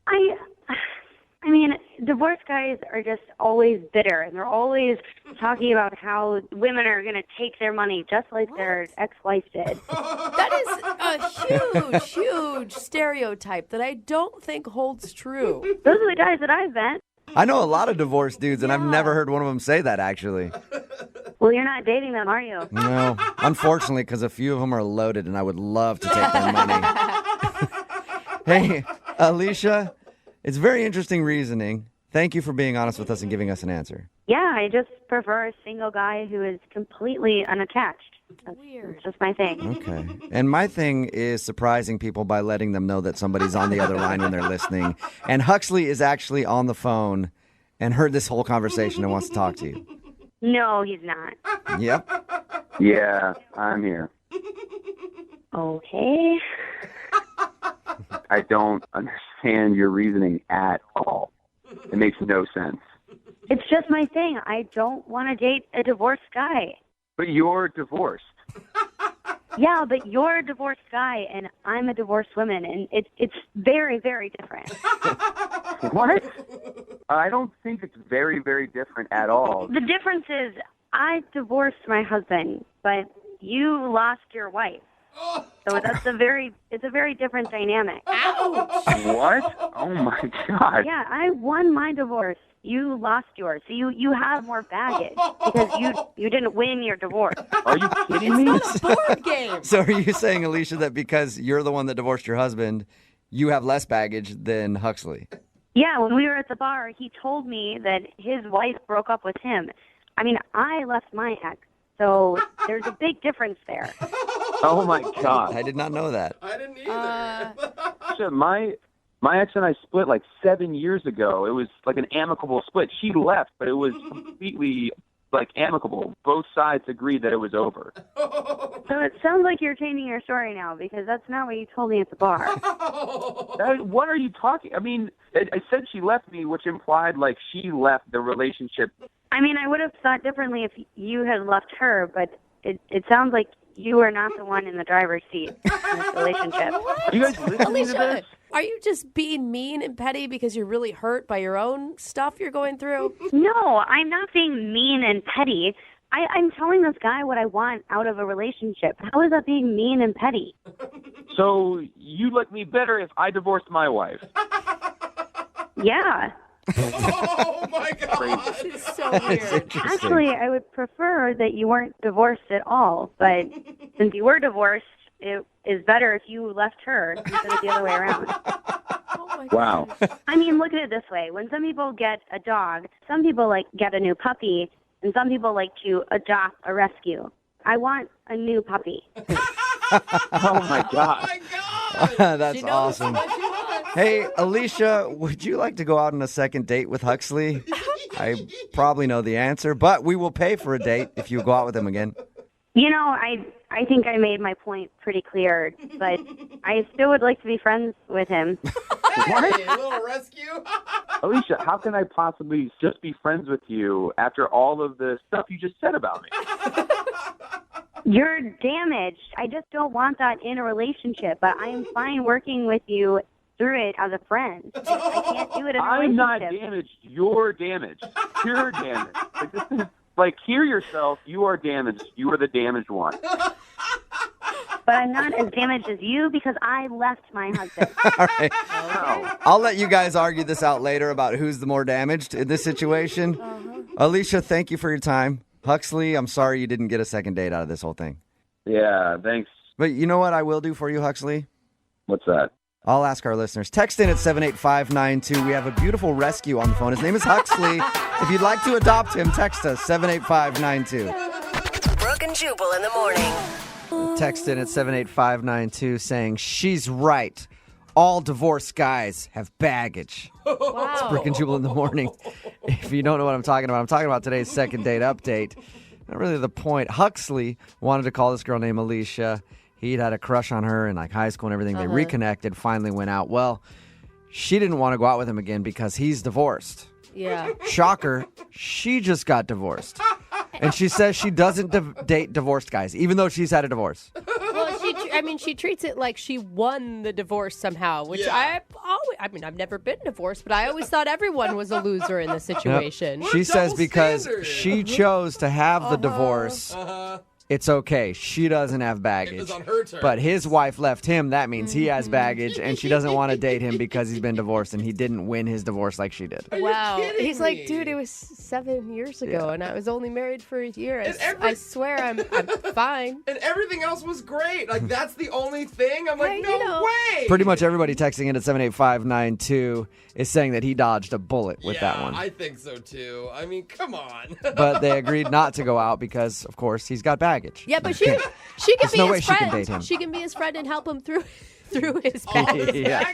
I mean, divorced guys are just always bitter, and they're always talking about how women are going to take their money just like their ex-wife did. That is a huge stereotype that I don't think holds true. Those are the guys that I've met. I know a lot of divorced dudes, and I've never heard one of them say that, actually. Well, you're not dating them, are you? No, unfortunately, because a few of them are loaded, and I would love to take their money. Hey, Alicia, it's very interesting reasoning. Thank you for being honest with us and giving us an answer. Yeah, I just prefer a single guy who is completely unattached. That's just my thing. Okay. And my thing is surprising people by letting them know that somebody's on the other line when they're listening. And Huxley is actually on the phone and heard this whole conversation and wants to talk to you. No, he's not. Yep. Yeah, I'm here. Okay. I don't understand your reasoning at all. It makes no sense. It's just my thing. I don't want to date a divorced guy. But you're divorced. Yeah, but you're a divorced guy, and I'm a divorced woman, and it's very, very different. What? I don't think it's very, very different at all. The difference is I divorced my husband, but you lost your wife. So it's a very different dynamic. Ouch! What? Oh my God. Yeah, I won my divorce. You lost yours. So you have more baggage because you didn't win your divorce. Are you kidding me? It's not a board game. So are you saying, Alicia, that because you're the one that divorced your husband, you have less baggage than Huxley? Yeah, when we were at the bar, he told me that his wife broke up with him. I mean, I left my ex, so there's a big difference there. Oh my God. I did not know that. I didn't either. Shit, my ex and I split like 7 years ago. It was like an amicable split. She left, but it was completely like amicable. Both sides agreed that it was over. So it sounds like you're changing your story now because that's not what you told me at the bar. What are you talking? I mean, I said she left me, which implied like she left the relationship. I mean, I would have thought differently if you had left her, but it sounds like you are not the one in the driver's seat in this relationship. Are you guys listening to this? Are you just being mean and petty because you're really hurt by your own stuff you're going through? No, I'm not being mean and petty. I'm telling this guy what I want out of a relationship. How is that being mean and petty? So you like me better if I divorced my wife? Yeah. Oh my God. This is so weird. Actually, I would prefer that you weren't divorced at all, but since you were divorced, it is better if you left her instead of the other way around. Wow. I mean, look at it this way. When some people get a dog, some people like get a new puppy, and some people like to adopt a rescue. I want a new puppy. Oh my God. That's awesome. Hey, Alicia, would you like to go out on a second date with Huxley? I probably know the answer, but we will pay for a date if you go out with him again. You know, I think I made my point pretty clear, but I still would like to be friends with him. What? A little rescue? Alicia, how can I possibly just be friends with you after all of the stuff you just said about me? You're damaged. I just don't want that in a relationship, but I am fine working with you through it as a friend. I can't do it in a I'm not relationship. damaged. You're damaged. You're damaged. Like, this is, like, hear yourself. You are damaged. You are the damaged one. But I'm not as damaged as you because I left my husband. All right. I'll let you guys argue this out later about who's the more damaged in this situation. Alicia, thank you for your time. Huxley, I'm sorry you didn't get a second date out of this whole thing. Yeah, thanks. But you know what I will do for you, Huxley? What's that? I'll ask our listeners. Text in at 78592. We have a beautiful rescue on the phone. His name is Huxley. If you'd like to adopt him, text us, 78592. Brooke and Jubal in the morning. Text in at 78592 saying, she's right. all divorced guys have baggage. Wow. It's Brooke and Jubal in the morning. If you don't know what I'm talking about, I'm talking about today's second date update. Not really the point. Huxley wanted to call this girl named Alicia. He'd had a crush on her in like high school and everything. They reconnected, finally went out. Well, she didn't want to go out with him again because he's divorced. Yeah. Shocker, she just got divorced. And she says she doesn't date divorced guys, even though she's had a divorce. Well, she treats it like she won the divorce somehow, which I've never been divorced, but I always thought everyone was a loser in this situation. She says because she chose to have the divorce, it's okay. She doesn't have baggage. It was on her terms. But his wife left him. That means he has baggage, and she doesn't want to date him because he's been divorced, and he didn't win his divorce like she did. Wow. kidding He's like, me? dude, it was 7 years ago, and I was only married for a year. I swear I'm fine. And everything else was great. Like, that's the only thing? I'm like, no way. Pretty much everybody texting in at 78592 is saying that he dodged a bullet with that one. I think so, too. I mean, come on. But they agreed not to go out because, of course, he's got baggage. Yeah, but she can There's be no his way she friend. can date him. She can be his friend and help him through his baggage. Yeah.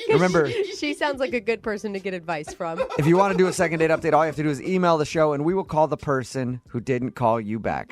Remember, She sounds like a good person to get advice from. if you want to do a second date update, all you have to do is email the show, and we will call the person who didn't call you back.